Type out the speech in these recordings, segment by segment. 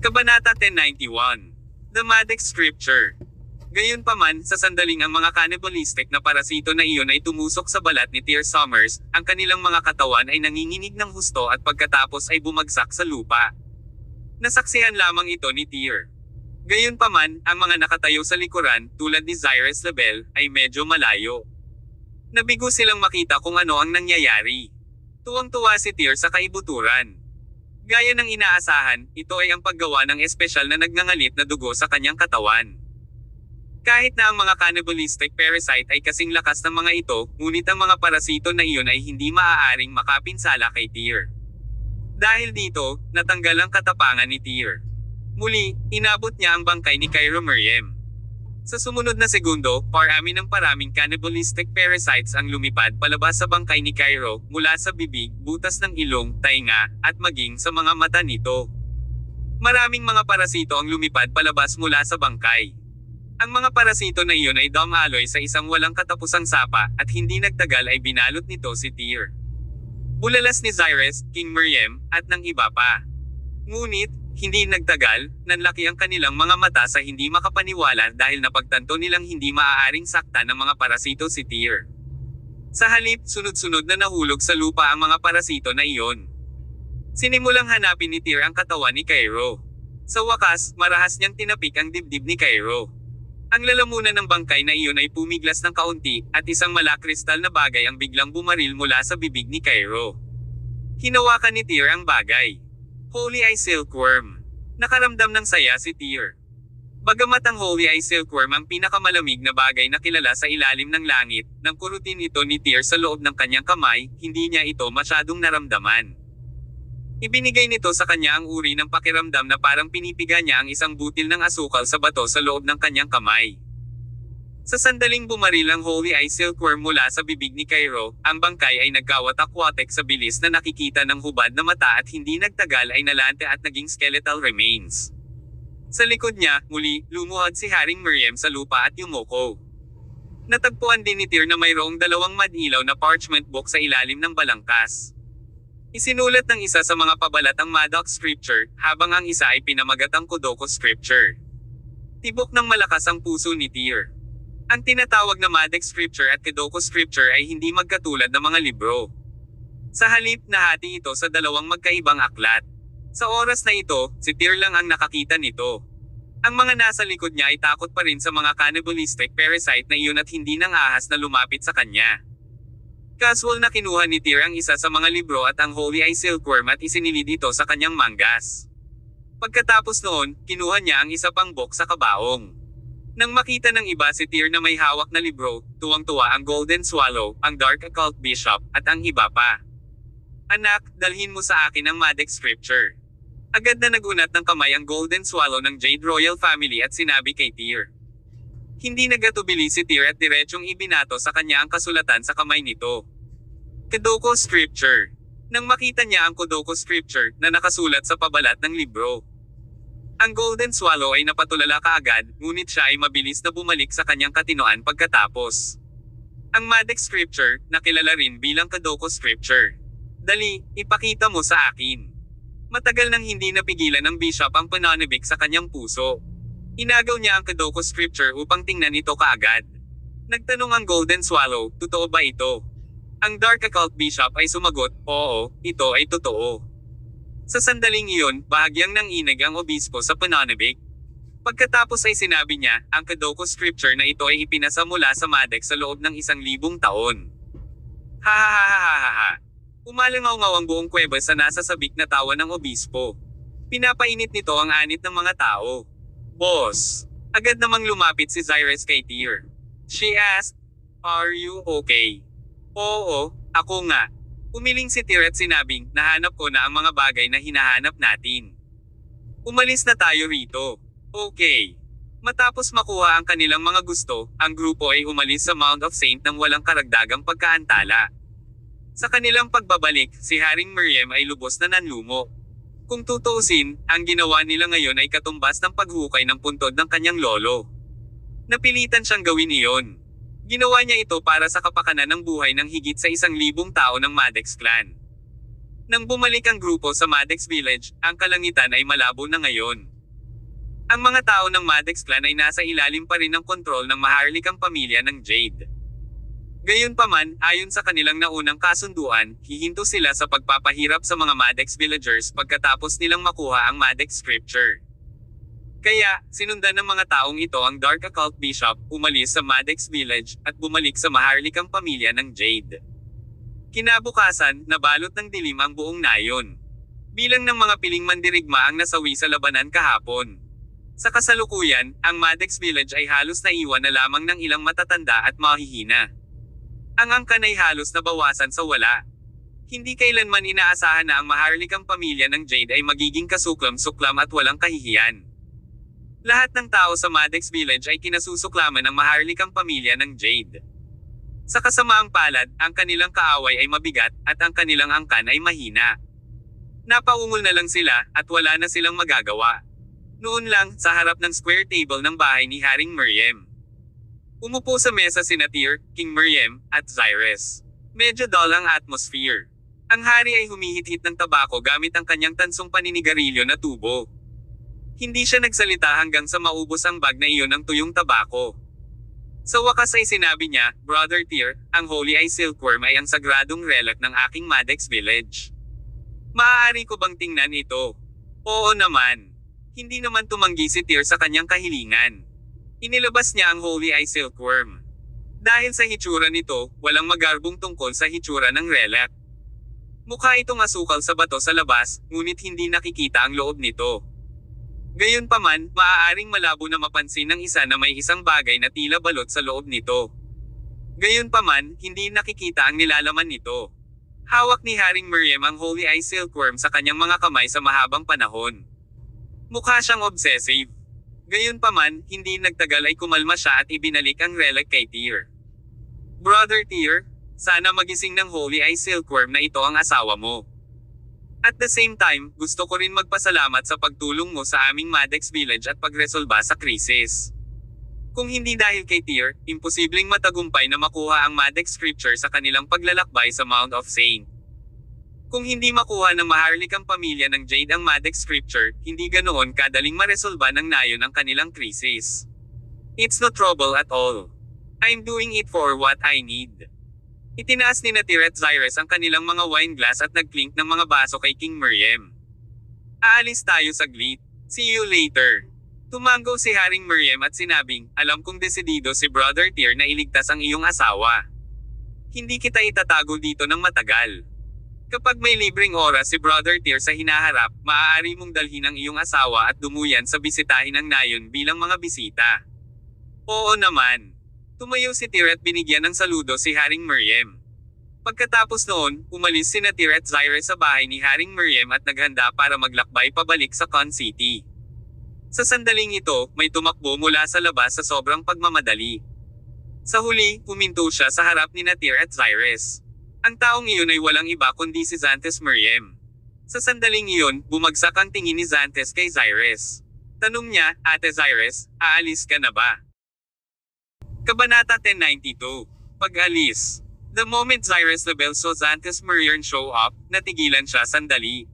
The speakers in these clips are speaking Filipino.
Kabanata 1091. The Madex Scripture. Gayunpaman, sa sandaling ang mga cannibalistic na parasito na iyon ay tumusok sa balat ni Tyr Somers, ang kanilang mga katawan ay nanginginig ng husto at pagkatapos ay bumagsak sa lupa. Nasaksihan lamang ito ni Tyr. Gayunpaman, ang mga nakatayo sa likuran, tulad ni Zyrus Label, ay medyo malayo. Nabigo silang makita kung ano ang nangyayari. Tuwang-tuwa si Tyr sa kaibuturan. Gaya ng inaasahan, ito ay ang paggawa ng espesyal na nagngangalit na dugo sa kanyang katawan. Kahit na ang mga cannibalistic parasite ay kasing lakas ng mga ito, ngunit ang mga parasito na iyon ay hindi maaaring makapinsala kay Tyr. Dahil dito, natanggal ang katapangan ni Tyr. Muli, inabot niya ang bangkay ni Cairo Meriem. Sa sumunod na segundo, parami ng paraming cannibalistic parasites ang lumipad palabas sa bangkay ni Cairo, mula sa bibig, butas ng ilong, tainga, at maging sa mga mata nito. Maraming mga parasito ang lumipad palabas mula sa bangkay. Ang mga parasito na iyon ay dumaloy sa isang walang katapusang sapa, at hindi nagtagal ay binalot nito si Tyr. Bulalas ni Zyrus, King Meriem, at ng iba pa. Ngunit, hindi nagtagal, nanlaki ang kanilang mga mata sa hindi makapaniwala dahil napagtanto nilang hindi maaaring sakta ng mga parasito si Tyr. Sa halip, sunod-sunod na nahulog sa lupa ang mga parasito na iyon. Sinimulang hanapin ni Tyr ang katawan ni Cairo. Sa wakas, marahas niyang tinapik ang dibdib ni Cairo. Ang lalamunan ng bangkay na iyon ay pumiglas ng kaunti, at isang malakristal na bagay ang biglang bumaril mula sa bibig ni Cairo. Hinawakan ni Tyr ang bagay. Holy Eye Silkworm. Nakaramdam ng saya si Tyr. Bagamat ang Holy Eye Silkworm ang pinakamalamig na bagay na kilala sa ilalim ng langit, nang kurutin ito ni Tyr sa loob ng kanyang kamay, hindi niya ito masyadong naramdaman. Ibinigay nito sa kanya ang uri ng pakiramdam na parang pinipiga niya ang isang butil ng asukal sa bato sa loob ng kanyang kamay. Sa sandaling bumaril ang Holy Eye Silkworm mula sa bibig ni Cairo, ang bangkay ay nagkawatak-watek sa bilis na nakikita ng hubad na mata at hindi nagtagal ay nalante at naging skeletal remains. Sa likod niya, muli, lumuhod si Haring Meriem sa lupa at yumuko. Natagpuan din ni Tyr na mayroong dalawang madilaw na parchment book sa ilalim ng balangkas. Isinulat ng isa sa mga pabalat ang Madox Scripture, habang ang isa ay pinamagat ang Kodoko Scripture. Tibok ng malakas ang puso ni Tyr. Ang tinatawag na Madex Scripture at Kodoko Scripture ay hindi magkatulad ng mga libro. Sa halip, nahati ito sa dalawang magkaibang aklat. Sa oras na ito, si Tyr lang ang nakakita nito. Ang mga nasa likod niya ay takot pa rin sa mga cannibalistic parasite na iyon at hindi nang ahas na lumapit sa kanya. Casual na kinuha ni Tyr ang isa sa mga libro at ang Holy Eye Silkworm at isinilid ito sa kanyang mangas. Pagkatapos noon, kinuha niya ang isa pang book sa kabaong. Nang makita ng iba si Tyr na may hawak na libro, tuwang-tuwa ang Golden Swallow, ang Dark Occult Bishop, at ang iba pa. Anak, dalhin mo sa akin ang Madex Scripture. Agad na nagunat ng kamay ang Golden Swallow ng Jade Royal Family at sinabi kay Tyr. Hindi nagatubili si Tyr at diretsyong ibinato sa kanya ang kasulatan sa kamay nito. Kodoko Scripture. Nang makita niya ang Kodoko Scripture na nakasulat sa pabalat ng libro, ang Golden Swallow ay napatulala kaagad, ngunit siya ay mabilis na bumalik sa kanyang katinoan pagkatapos. Ang Madex Scripture, nakilala rin bilang Kodoko Scripture. Dali, ipakita mo sa akin. Matagal nang hindi napigilan ng bishop ang pananabik sa kanyang puso. Inagaw niya ang Kodoko Scripture upang tingnan ito kaagad. Nagtanong ang Golden Swallow, totoo ba ito? Ang Dark Occult Bishop ay sumagot, oo, ito ay totoo. Sa sandaling iyon, bahagyang nanginig ang obispo sa pananabik. Pagkatapos ay sinabi niya, ang Kodoko Scripture na ito ay ipinasa mula sa Madex sa loob ng 1,000 taon. Ha. Umalangaw-ngaw ang buong kuweba sa nasa sabik na tawa ng obispo. Pinapainit nito ang anit ng mga tao. Boss. Agad namang lumapit si Zyrus kay Tyr. She asked, "Are you okay?" Oo, ako nga. Umiling si Tyr at sinabing, nahanap ko na ang mga bagay na hinahanap natin. Umalis na tayo rito. Okay. Matapos makuha ang kanilang mga gusto, ang grupo ay umalis sa Mount of Saint nang walang karagdagang pagkaantala. Sa kanilang pagbabalik, si Haring Meriem ay lubos na nanlumo. Kung tutuusin, ang ginawa nila ngayon ay katumbas ng paghukay ng puntod ng kanyang lolo. Napilitan siyang gawin iyon. Ginawa niya ito para sa kapakanan ng buhay ng higit sa 1,000 tao ng Madex clan. Nang bumalik ang grupo sa Madex Village, ang kalangitan ay malabo na ngayon. Ang mga tao ng Maddox clan ay nasa ilalim pa rin ng kontrol ng maharlikang pamilya ng Jade. Gayunpaman, ayon sa kanilang naunang kasunduan, hihinto sila sa pagpapahirap sa mga Maddox villagers pagkatapos nilang makuha ang Maddox scripture. Kaya, sinundan ng mga taong ito ang Dark Occult Bishop, umalis sa Maddox Village, at bumalik sa maharlikang pamilya ng Jade. Kinabukasan, nabalot ng dilim ang buong nayon. Bilang ng mga piling mandirigma ang nasawi sa labanan kahapon. Sa kasalukuyan, ang Maddox Village ay halos naiwan na lamang ng ilang matatanda at mahihina. Ang angkan ay halos nabawasan sa wala. Hindi kailanman inaasahan na ang maharlikang pamilya ng Jade ay magiging kasuklam-suklam at walang kahihiyan. Lahat ng tao sa Maddox Village ay kinasusuklaman ng maharlikang pamilya ng Jade. Sa kasamaang palad, ang kanilang kaaway ay mabigat, at ang kanilang angkan ay mahina. Napaungol na lang sila, at wala na silang magagawa. Noon lang, sa harap ng square table ng bahay ni Haring Miriam. Umupo sa mesa sina Tyr, King Miriam, at Zyrus. Medyo dull ang atmosphere. Ang hari ay humihit-hit ng tabako gamit ang kanyang tansong paninigarilyo na tubo. Hindi siya nagsalita hanggang sa maubos ang bag na iyon ng tuyong tabako. Sa wakas ay sinabi niya, Brother Tyr, ang Holy Eye Silkworm ay ang sagradong relic ng aking Maddox Village. Maaari ko bang tingnan ito? Oo naman. Hindi naman tumanggi si Tyr sa kanyang kahilingan. Inilabas niya ang Holy Eye Silkworm. Dahil sa hitsura nito, walang magarbong tungkol sa hitsura ng relic. Mukha itong asukal sa bato sa labas, ngunit hindi nakikita ang loob nito. Gayunpaman, maaaring malabo na mapansin ng isa na may isang bagay na tila balot sa loob nito. Gayunpaman, hindi nakikita ang nilalaman nito. Hawak ni Haring Miriam ang Holy Eye Silkworm sa kanyang mga kamay sa mahabang panahon. Mukha siyang obsessive. Gayunpaman, hindi nagtagal ay kumalma siya at ibinalik ang relic kay Tyr. Brother Tyr, sana magising ng Holy Eye Silkworm na ito ang asawa mo. At the same time, gusto ko rin magpasalamat sa pagtulong mo sa aming Maddox Village at pagresolba sa krisis. Kung hindi dahil kay Tyr, imposibleng matagumpay na makuha ang Maddox scripture sa kanilang paglalakbay sa Mount of Saint. Kung hindi makuha ng maharlikang pamilya ng Jade ang Maddox scripture, hindi ganoon kadaling maresolba ng nayon ang kanilang krisis. It's no trouble at all. I'm doing it for what I need. Itinaas ni Tyr at Zyrus ang kanilang mga wine glass at nagklink ng mga baso kay King Miriam. Aalis tayo saglit. See you later. Tumango si Haring Miriam at sinabing, alam kong desidido si Brother Tyr na iligtas ang iyong asawa. Hindi kita itatago dito ng matagal. Kapag may libreng oras si Brother Tyr sa hinaharap, maaari mong dalhin ang iyong asawa at dumuyan sa bisitahin ng nayon bilang mga bisita. Oo naman. Tumayo si Tyr at binigyan ng saludo si Haring Miriam. Pagkatapos noon, umalis sina Tyr at Zyrus sa bahay ni Haring Miriam at naghanda para maglakbay pabalik sa Con City. Sa sandaling ito, may tumakbo mula sa labas sa sobrang pagmamadali. Sa huli, huminto siya sa harap ni Tyr at Zyrus. Ang taong iyon ay walang iba kundi si Xanthus Miriam. Sa sandaling iyon, bumagsak ang tingin ni Xanthus kay Zyrus. Tanong niya, Ate Zyrus, aalis ka na ba? Kabanata 1092. Pag-alis. The moment Zyrus Labelle saw Xanthus Miriam show up, natigilan siya sandali.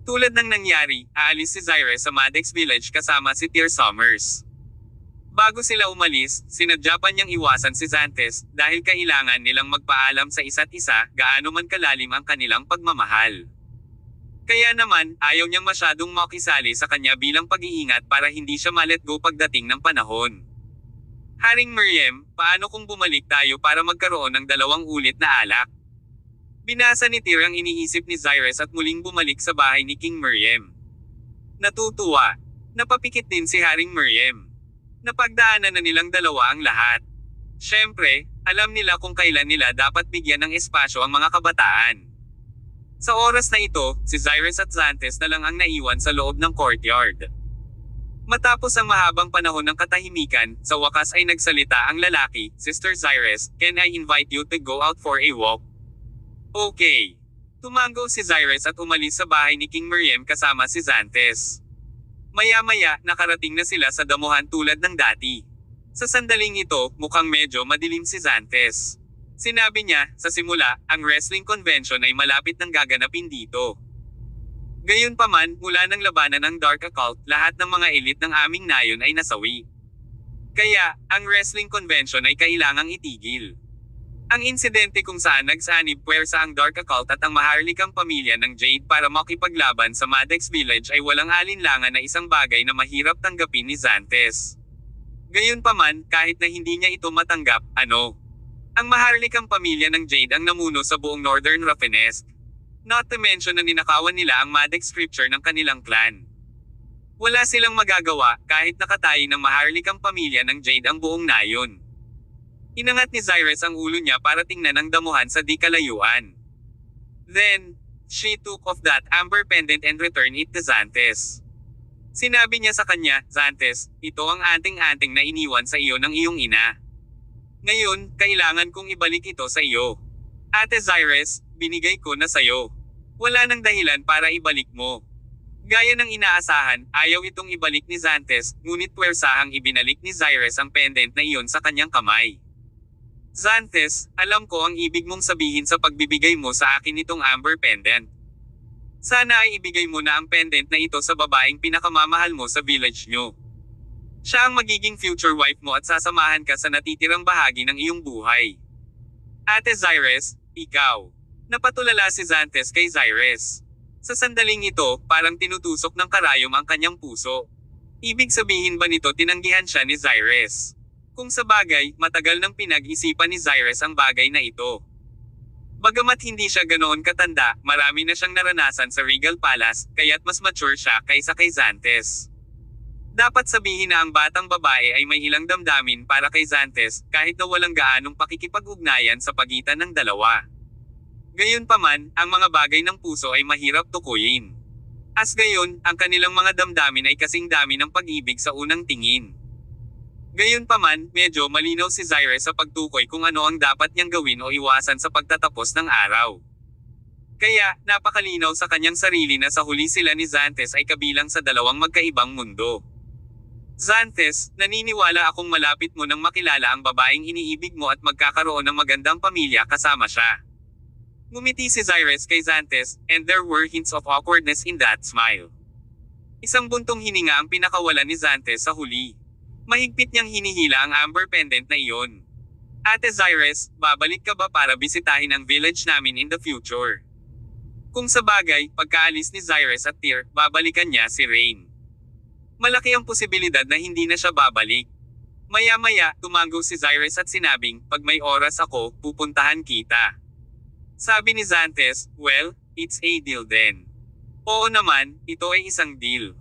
Tulad ng nangyari, aalis si Zyrus sa Maddox Village kasama si Tyr Summers. Bago sila umalis, sinadya pa niyang iwasan si Xanthus dahil kailangan nilang magpaalam sa isa't isa gaano man kalalim ang kanilang pagmamahal. Kaya naman, ayaw niyang masyadong makisali sa kanya bilang pag-iingat para hindi siya ma-let go pagdating ng panahon. Haring Miriam, paano kung bumalik tayo para magkaroon ng dalawang ulit na alak? Binasa ni Tyr ang iniisip ni Zyrus at muling bumalik sa bahay ni King Miriam. Natutuwa. Napapikit din si Haring Miriam. Napagdaanan na nilang dalawa ang lahat. Siyempre, alam nila kung kailan nila dapat bigyan ng espasyo ang mga kabataan. Sa oras na ito, si Zyrus at Xanthus na lang ang naiwan sa loob ng courtyard. Matapos ang mahabang panahon ng katahimikan, sa wakas ay nagsalita ang lalaki, Sister Zyrus, can I invite you to go out for a walk? Okay. Tumango si Zyrus at umalis sa bahay ni King Miriam kasama si Xanthus. Maya-maya, nakarating na sila sa damuhan tulad ng dati. Sa sandaling ito, mukhang medyo madilim si Xanthus. Sinabi niya, sa simula, ang wrestling convention ay malapit nang gaganapin dito. Gayunpaman, mula ng labanan ng Dark Occult, lahat ng mga elite ng aming nayon ay nasawi. Kaya, ang wrestling convention ay kailangang itigil. Ang insidente kung saan nagsanib puwersa ang Dark Occult at ang maharlikang pamilya ng Jade para makipaglaban sa Maddox Village ay walang alinlangan na isang bagay na mahirap tanggapin ni Xantes. Gayunpaman, kahit na hindi niya ito matanggap, ang maharlikang pamilya ng Jade ang namuno sa buong Northern Rafinesque. Not to mention na ninakawan nila ang Maddox scripture ng kanilang clan. Wala silang magagawa kahit nakatayi ng maharlikang pamilya ng Jade ang buong nayon. Inangat ni Cyrus ang ulo niya para tingnan ang damuhan sa di kalayuan. Then, she took off that amber pendant and returned it to Xantes. Sinabi niya sa kanya, Xantes, ito ang anting-anting na iniwan sa iyo ng iyong ina. Ngayon, kailangan kong ibalik ito sa iyo. Ate Cyrus, binigay ko na sayo. Wala nang dahilan para ibalik mo. Gaya ng inaasahan, ayaw itong ibalik ni Xantes, ngunit puwersahang ibinalik ni Cyrus ang pendant na iyon sa kanyang kamay. Xantes, alam ko ang ibig mong sabihin sa pagbibigay mo sa akin itong amber pendant. Sana ay ibigay mo na ang pendant na ito sa babaeng pinakamamahal mo sa village nyo. Siya ang magiging future wife mo at sasamahan ka sa natitirang bahagi ng iyong buhay. Ate Cyrus, ikaw. Napatulala si Xantes kay Cyrus. Sa sandaling ito, parang tinutusok ng karayom ang kanyang puso. Ibig sabihin ba nito tinanggihan siya ni Cyrus? Kung sa bagay, matagal nang pinag-isipan ni Cyrus ang bagay na ito. Bagamat hindi siya ganoon katanda, marami na siyang naranasan sa Regal Palace, kaya't mas mature siya kaysa kay Xantes. Dapat sabihin na ang batang babae ay may ilang damdamin para kay Xantes, kahit na walang gaanong pakikipag-ugnayan sa pagitan ng dalawa. Gayunpaman, ang mga bagay ng puso ay mahirap tukuyin. As gayon, ang kanilang mga damdamin ay kasing dami ng pag-ibig sa unang tingin. Gayunpaman, medyo malinaw si Cyrus sa pagtukoy kung ano ang dapat niyang gawin o iwasan sa pagtatapos ng araw. Kaya, napakalinaw sa kanyang sarili na sa huli sila ni Xantes ay kabilang sa dalawang magkaibang mundo. Xantes, naniniwala akong malapit mo nang makilala ang babaeng iniibig mo at magkakaroon ng magandang pamilya kasama siya. Ngumiti si Cyrus kay Xantes, and there were hints of awkwardness in that smile. Isang buntong hininga ang pinakawalan ni Xantes sa huli. Mahigpit niyang hinihila ang amber pendant na iyon. Ate Cyrus, babalik ka ba para bisitahin ang village namin in the future? Kung sa bagay, pagkaalis ni Cyrus at Tyr, babalikan niya si Rain. Malaki ang posibilidad na hindi na siya babalik. Maya-maya, tumango si Cyrus at sinabing, pag may oras ako, pupuntahan kita. Sabi ni Xantes, well, it's a deal then. Oo naman, ito ay isang deal.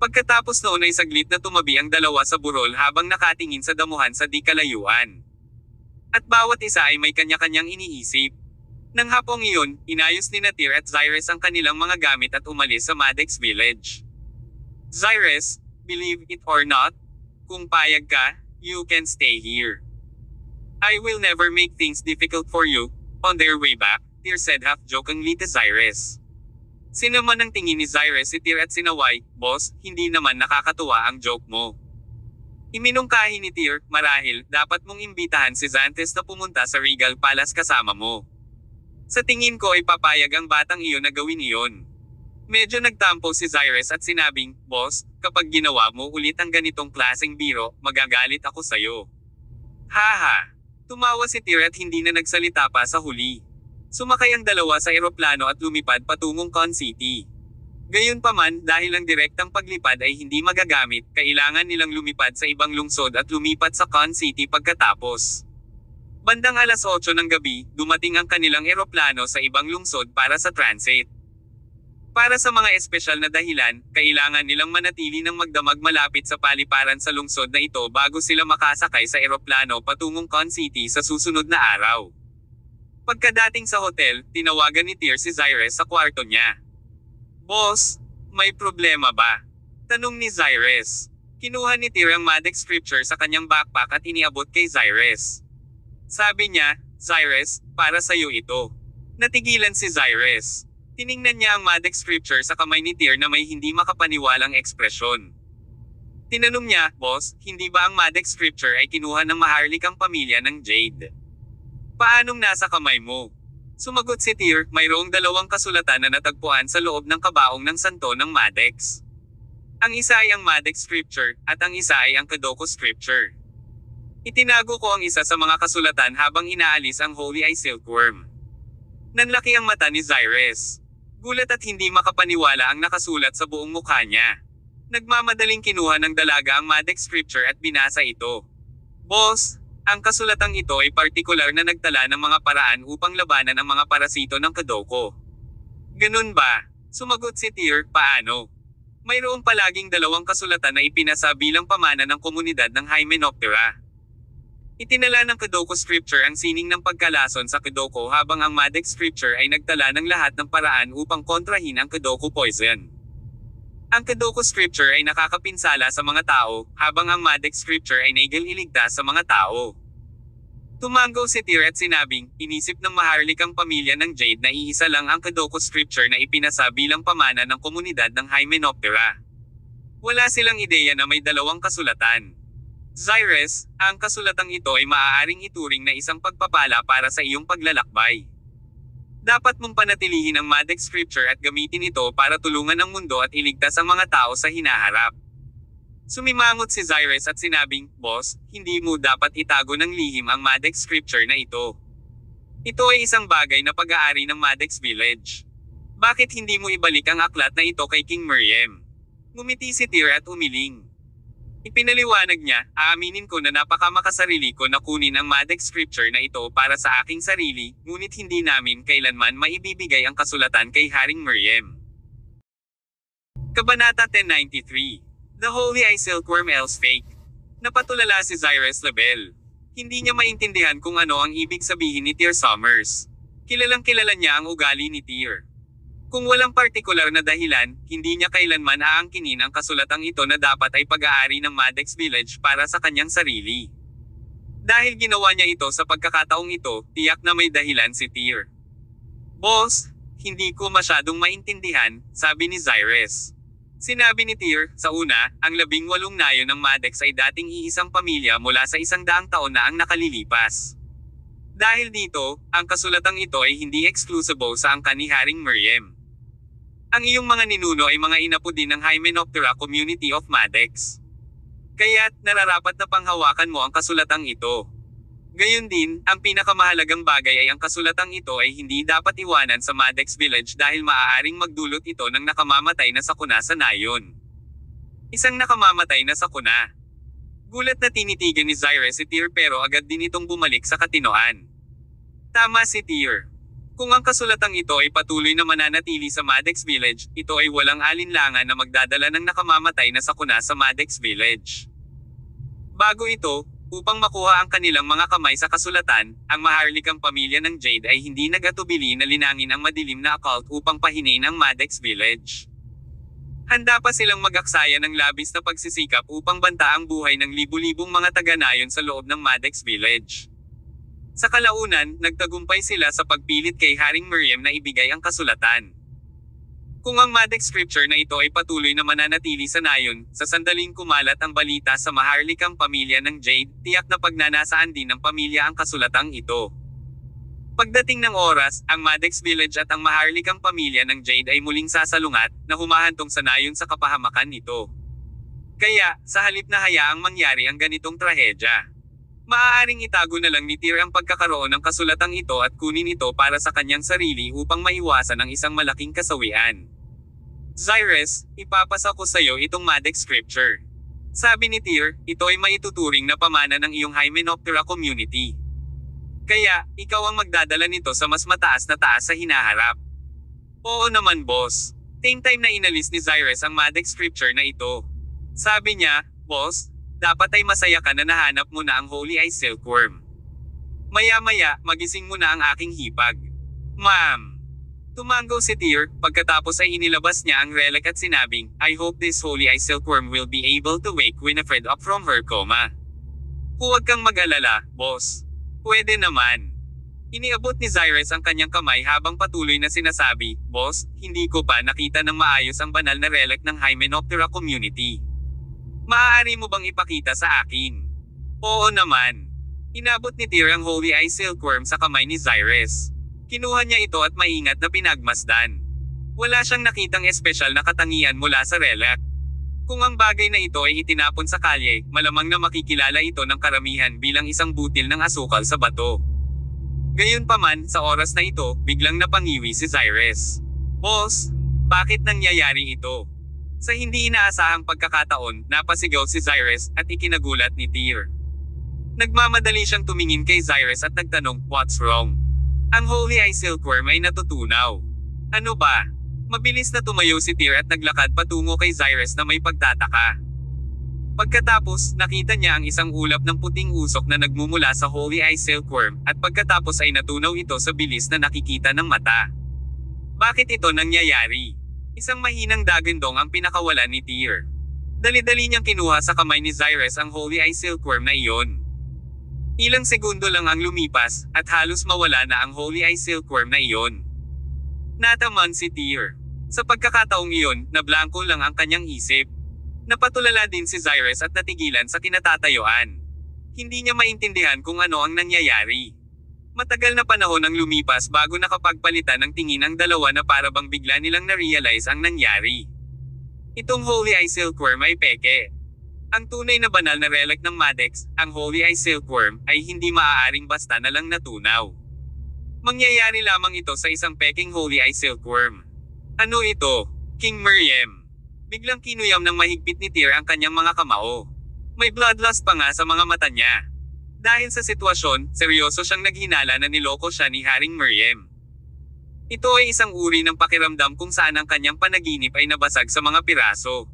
Pagkatapos noon ay saglit na tumabi ang dalawa sa burol habang nakatingin sa damuhan sa di kalayuan. At bawat isa ay may kanya-kanyang iniisip. Nang hapong iyon, inayos ni Tyr at Cyrus ang kanilang mga gamit at umalis sa Maddox Village. Cyrus, believe it or not, kung payag ka, you can stay here. I will never make things difficult for you. On their way back, Tyr said half-jokingly to Cyrus. Sinaman ng tingin ni Cyrus si Tyr at sinaway, Boss, hindi naman nakakatuwa ang joke mo. Iminungkahi ni Tyr, marahil, dapat mong imbitahan si Xantes na pumunta sa Regal Palace kasama mo. Sa tingin ko ay papayag ang batang iyon na gawin iyon. Medyo nagtampo si Cyrus at sinabing, Boss, kapag ginawa mo ulit ang ganitong klaseng biro, magagalit ako sayo. Haha! Tumawa si Tyr at hindi na nagsalita pa sa huli. Sumakay ang dalawa sa eroplano at lumipad patungong Con City. Gayunpaman, dahil ang direktang paglipad ay hindi magagamit, kailangan nilang lumipad sa ibang lungsod at lumipat sa Con City pagkatapos. Bandang alas 8 ng gabi, dumating ang kanilang eroplano sa ibang lungsod para sa transit. Para sa mga espesyal na dahilan, kailangan nilang manatili ng magdamag malapit sa paliparan sa lungsod na ito bago sila makasakay sa eroplano patungong Con City sa susunod na araw. Pagkadating sa hotel, tinawagan ni Tyr si Cyrus sa kwarto niya. Boss, may problema ba? Tanong ni Cyrus. Kinuha ni Tyr ang Maddox scripture sa kanyang backpack at iniabot kay Cyrus. Sabi niya, Cyrus, para sa'yo ito. Natigilan si Cyrus. Tiningnan niya ang Maddox scripture sa kamay ni Tyr na may hindi makapaniwalang ekspresyon. Tinanong niya, Boss, hindi ba ang Maddox scripture ay kinuha ng maharlikang pamilya ng Jade? Paanong nasa kamay mo? Sumagot si Tyr, mayroong dalawang kasulatan na natagpuan sa loob ng kabaong ng santo ng Madex. Ang isa ay ang Madex Scripture, at ang isa ay ang Kadoko Scripture. Itinago ko ang isa sa mga kasulatan habang inaalis ang Holy Eye Silkworm. Nanlaki ang mata ni Zyrus. Gulat at hindi makapaniwala ang nakasulat sa buong mukha niya. Nagmamadaling kinuha ng dalaga ang Madex Scripture at binasa ito. Boss, ang kasulatang ito ay partikular na nagtala ng mga paraan upang labanan ang mga parasito ng Kadoko. Ganun ba? Sumagot si Tyr, paano? Mayroong palaging dalawang kasulatan na ipinasa bilang pamana ng komunidad ng Hymenoptera. Itinala ng Kadoko Scripture ang sining ng pagkalason sa Kadoko habang ang Madex Scripture ay nagtala ng lahat ng paraan upang kontrahin ang Kadoko Poison. Ang Kadoko Scripture ay nakakapinsala sa mga tao, habang ang Madex Scripture ay nailigtas sa mga tao. Tumango si Tyr at sinabing, inisip ng maharlikang pamilya ng Jade na iisa lang ang Kadoko Scripture na ipinasa bilang pamana ng komunidad ng Hymenoptera. Wala silang ideya na may dalawang kasulatan. Zyrus, ang kasulatang ito ay maaaring ituring na isang pagpapala para sa iyong paglalakbay. Dapat mong panatilihin ang Madex Scripture at gamitin ito para tulungan ang mundo at iligtas ang mga tao sa hinaharap. Sumimangot si Zyrus at sinabing, Boss, hindi mo dapat itago ng lihim ang Madex Scripture na ito. Ito ay isang bagay na pag-aari ng Madex Village. Bakit hindi mo ibalik ang aklat na ito kay King Miriam? Ngumiti si Tyr at umiling. Ipinaliwanag niya, aaminin ko na napakamakasarili ko na kunin ang Madex Scripture na ito para sa aking sarili, ngunit hindi namin kailanman maibibigay ang kasulatan kay Haring Miriam. Kabanata 1093. The Holy Eye Silkworm Elves Fake. Napatulala si Zyrus Label. Hindi niya maintindihan kung ano ang ibig sabihin ni Tyr Summers. Kilalang kilala niya ang ugali ni Tyr. Kung walang partikular na dahilan, hindi niya kailanman aangkinin ang kasulatang ito na dapat ay pag-aari ng Madex Village para sa kanyang sarili. Dahil ginawa niya ito sa pagkakataong ito, tiyak na may dahilan si Tyr. Boss, hindi ko masyadong maintindihan, sabi ni Zyrus. Sinabi ni Tyr, sa una, ang 18 nayon ng Madex ay dating iisang pamilya mula sa 100 taon na ang nakalilipas. Dahil dito, ang kasulatang ito ay hindi exclusive sa angkan ni Haring Miriam. Ang iyong mga ninuno ay mga inapo din ng Hymenoptera Community of Madex. Kaya't, nararapat na panghawakan mo ang kasulatang ito. Gayon din, ang pinakamahalagang bagay ay ang kasulatang ito ay hindi dapat iwanan sa Madex Village dahil maaaring magdulot ito ng nakamamatay na sakuna sa nayon. Isang nakamamatay na sakuna. Gulat na tinitigan ni Zyrus si Tyr pero agad din itong bumalik sa katinoan. Tama si Tyr. Kung ang kasulatang ito ay patuloy na mananatili sa Madex Village, ito ay walang alinlangan na magdadala ng nakamamatay na sakuna sa Madex Village. Bago ito, upang makuha ang kanilang mga kamay sa kasulatan, ang maharlikang pamilya ng Jade ay hindi nag-atubili na linangin ang madilim na occult upang pahinain ang Madex Village. Handa pa silang mag-aksaya ng labis na pagsisikap upang banta ang buhay ng libu-libong mga taga-nayon sa loob ng Madex Village. Sa kalaunan, nagtagumpay sila sa pagpilit kay Haring Miriam na ibigay ang kasulatan. Kung ang Madex Scripture na ito ay patuloy na mananatili sa nayon, sa sandaling kumalat ang balita sa maharlikang pamilya ng Jade, tiyak na pagnanasaan din ng pamilya ang kasulatang ito. Pagdating ng oras, ang Madex Village at ang maharlikang pamilya ng Jade ay muling sasalungat, na humahantong sa nayon sa kapahamakan nito. Kaya, sa halip na hayaang mangyari ang ganitong trahedya, maaaring itago na lang ni Tyr ang pagkakaroon ng kasulatang ito at kunin ito para sa kanyang sarili upang maiwasan ang isang malaking kasawian. Zyrus, ipapasa ko sa iyo itong Madex Scripture. Sabi ni Tyr, ito ay maituturing na pamana ng iyong Hymenoptera community. Kaya, ikaw ang magdadala nito sa mas mataas na taas sa hinaharap. Oo naman boss. Same time na inalis ni Zyrus ang Madex Scripture na ito. Sabi niya, Boss, dapat ay masaya ka na nahanap mo na ang Holy Eye Silkworm. Maya-maya, magising mo na ang aking hipag. Ma'am. Tumango si Tyr, pagkatapos ay inilabas niya ang relic at sinabing, I hope this Holy Eye Silkworm will be able to wake Winifred up from her coma. Huwag kang mag-alala, boss. Pwede naman. Iniabot ni Zyrus ang kanyang kamay habang patuloy na sinasabi, Boss, hindi ko pa nakita ng maayos ang banal na relic ng Hymenoptera community. Maaari mo bang ipakita sa akin? Oo naman. Inabot ni Tyr ang Holy Eye Silkworm sa kamay ni Zyrus. Kinuha niya ito at maingat na pinagmasdan. Wala siyang nakitang espesyal na katangian mula sa relic. Kung ang bagay na ito ay itinapon sa kalye, malamang na makikilala ito ng karamihan bilang isang butil ng asukal sa bato. Gayunpaman, sa oras na ito, biglang napangiwi si Cyrus. "Boss, bakit nangyayari ito?" Sa hindi inaasahang pagkakataon, napasigaw si Cyrus at ikinagulat ni Tyr. Nagmamadali siyang tumingin kay Cyrus at nagtanong, "What's wrong?" Ang Holy Eye Silkworm ay natutunaw. "Ano ba?" Mabilis na tumayo si Tyr at naglakad patungo kay Cyrus na may pagtataka. Pagkatapos, nakita niya ang isang ulap ng puting usok na nagmumula sa Holy Eye Silkworm, at pagkatapos ay natunaw ito sa bilis na nakikita ng mata. Bakit ito nangyayari? Isang mahinang dagandong ang pinakawalan ni Tyr. Dali-dali niyang kinuha sa kamay ni Cyrus ang Holy Eye Silkworm na iyon. Ilang segundo lang ang lumipas, at halos mawala na ang Holy Eye Silkworm na iyon. Nataman si Tyr. Sa pagkakataong iyon, nablangko lang ang kanyang isip. Napatulala din si Cyrus at natigilan sa kinatatayuan. Hindi niya maintindihan kung ano ang nangyayari. Matagal na panahon ang lumipas bago nakapagpalitan ng tingin ang dalawa na parabang bigla nilang na-realize ang nangyari. Itong Holy Eye Silkworm ay peke. Ang tunay na banal na relic ng Madex, ang Holy Eye Silkworm, ay hindi maaaring basta na lang natunaw. Mangyayari lamang ito sa isang peking Holy Eye Silkworm. Ano ito? King Miriam. Biglang kinuyam ng mahigpit ni Tyr ang kanyang mga kamao. May bloodlust pa nga sa mga mata niya. Dahil sa sitwasyon, seryoso siyang naghinala na niloko siya ni Haring Miriam. Ito ay isang uri ng pakiramdam kung saan ang kanyang panaginip ay nabasag sa mga piraso.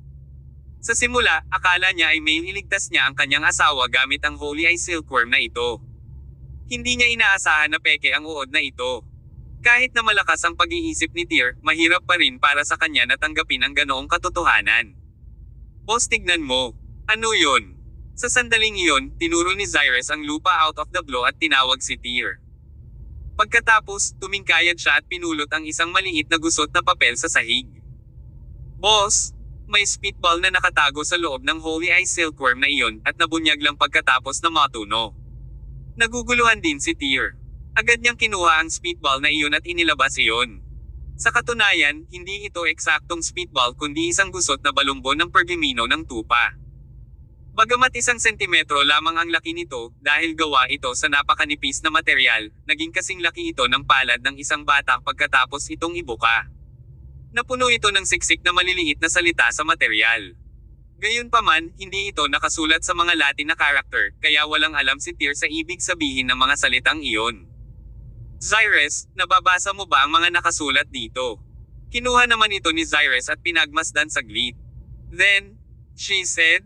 Sa simula, akala niya ay may iligtas niya ang kanyang asawa gamit ang Holy Eye Silkworm na ito. Hindi niya inaasahan na peke ang uod na ito. Kahit na malakas ang pag-iisip ni Tyr, mahirap pa rin para sa kanya na tanggapin ang ganoong katotohanan. "Boss, tignan mo. Ano yun?" Sa sandaling iyon, tinuro ni Cyrus ang lupa out of the blue at tinawag si Tyr. Pagkatapos, tumingkayad siya at pinulot ang isang maliit na gusot na papel sa sahig. "Boss, may spitball na nakatago sa loob ng Holy Eye Silkworm na iyon at nabunyag lang pagkatapos na matuno." Naguguluhan din si Tyr. Agad niyang kinuha ang spitball na iyon at inilabas iyon. Sa katunayan, hindi ito eksaktong spitball kundi isang gusot na balumbon ng pergamino ng tupa. Bagamat 1 sentimetro lamang ang laki nito, dahil gawa ito sa napakanipis na material, naging kasing laki ito ng palad ng isang bata pagkatapos itong ibuka. Napuno ito ng siksik na maliliit na salita sa material. Gayunpaman, hindi ito nakasulat sa mga Latin na karakter, kaya walang alam si Tyr sa ibig sabihin ng mga salitang iyon. "Cyrus, nababasa mo ba ang mga nakasulat dito?" Kinuha naman ito ni Cyrus at pinagmasdan saglit. Then, she said,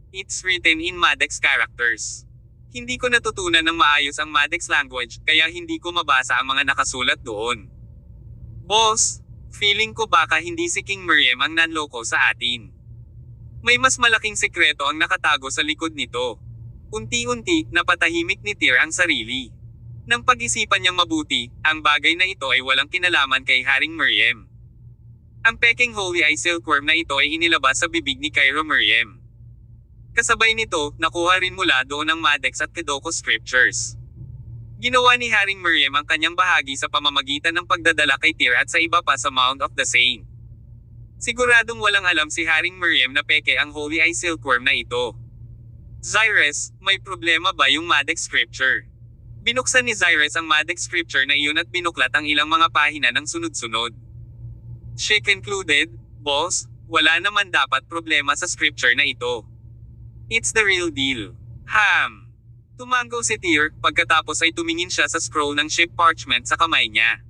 "It's written in Madex characters. Hindi ko natutunan ng maayos ang Madex language, kaya hindi ko mabasa ang mga nakasulat doon." "Boss, feeling ko baka hindi si King Miriam ang nanloko sa atin. May mas malaking sekreto ang nakatago sa likod nito." Unti-unti, napatahimik ni Tyr ang sarili. Nang pag-isipan niyang mabuti, ang bagay na ito ay walang kinalaman kay Haring Miriam. Ang peking Holy Eye Silkworm na ito ay inilabas sa bibig ni Cairo Miriam. Kasabay nito, nakuha rin mula doon ang Madex at Kedoko scriptures. Ginawa ni Haring Miriam ang kanyang bahagi sa pamamagitan ng pagdadala kay Tyr at sa iba pa sa Mount of the Saint. Siguradong walang alam si Haring Miriam na peke ang Holy Eye Silkworm na ito. "Cyrus, may problema ba yung Madex scripture?" Binuksan ni Cyrus ang Madex scripture na iyon at binuklat ang ilang mga pahina ng sunod-sunod. She concluded, "Boss, wala naman dapat problema sa scripture na ito. It's the real deal." Tumango si Tyr, pagkatapos ay tumingin siya sa scroll ng ship parchment sa kamay niya.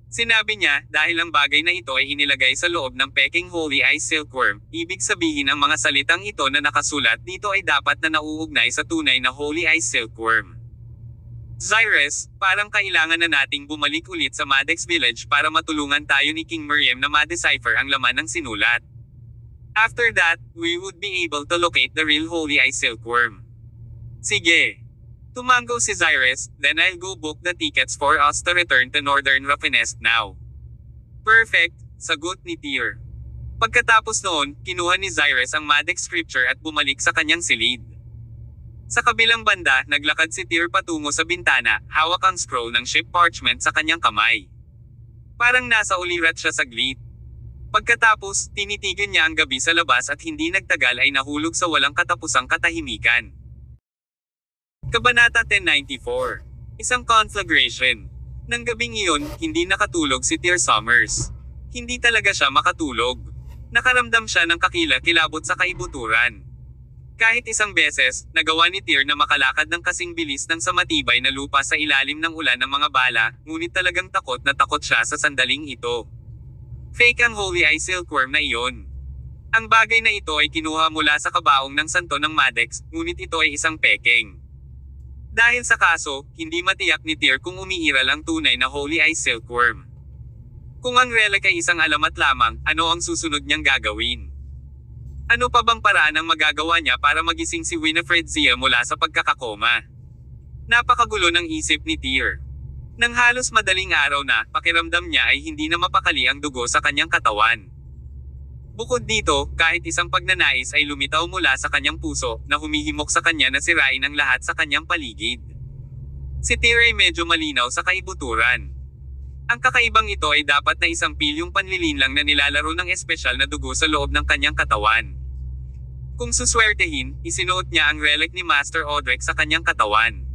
Sinabi niya, dahil ang bagay na ito ay inilagay sa loob ng peking Holy Eye Silkworm, ibig sabihin ang mga salitang ito na nakasulat dito ay dapat na nauugnay sa tunay na Holy Eye Silkworm. "Cyrus, parang kailangan na nating bumalik ulit sa Madex Village para matulungan tayo ni King Miriam na ma-decipher ang laman ng sinulat. After that, we would be able to locate the real Holy Eye Silkworm." "Sige." Tumango si Cyrus, "Then I'll go book the tickets for us to return to Northern Rafinest now." "Perfect," sagot ni Tyr. Pagkatapos noon, kinuha ni Cyrus ang Madex scripture at bumalik sa kanyang silid. Sa kabilang banda, naglakad si Tyr patungo sa bintana, hawak ang scroll ng ship parchment sa kanyang kamay. Parang nasa ulirat siya saglit. Pagkatapos, tinitigan niya ang gabi sa labas at hindi nagtagal ay nahulog sa walang katapusang katahimikan. Kabanata 1094. Isang conflagration. Nang gabing iyon, hindi nakatulog si Tyr Summers. Hindi talaga siya makatulog. Nakaramdam siya ng kakilakilabot sa kaibuturan. Kahit isang beses, nagawa ni Tyr na makalakad ng kasing bilis ng sa matibay na lupa sa ilalim ng ulan ng mga bala, ngunit talagang takot na takot siya sa sandaling ito. Fake ang Holy Eye Silkworm na iyon. Ang bagay na ito ay kinuha mula sa kabaong ng santo ng Madex, ngunit ito ay isang pekeng. Dahil sa kaso, hindi matiyak ni Tyr kung umiiral ang tunay na Holy Eye Silkworm. Kung ang relic ay isang alamat lamang, ano ang susunod niyang gagawin? Ano pa bang paraan ang magagawa niya para magising si Winifred Zia mula sa pagkakakoma? Napakagulo ng isip ni Tyr. Nang halos madaling araw na, pakiramdam niya ay hindi na mapakali ang dugo sa kanyang katawan. Bukod dito, kahit isang pagnanais ay lumitaw mula sa kanyang puso, na humihimok sa kanya na sirain ang lahat sa kanyang paligid. Si Tyr ay medyo malinaw sa kaibuturan. Ang kakaibang ito ay dapat na isang pilyong panlilinlang na nilalaro ng espesyal na dugo sa loob ng kanyang katawan. Kung suswertehin, isinuot niya ang relic ni Master Odrek sa kanyang katawan.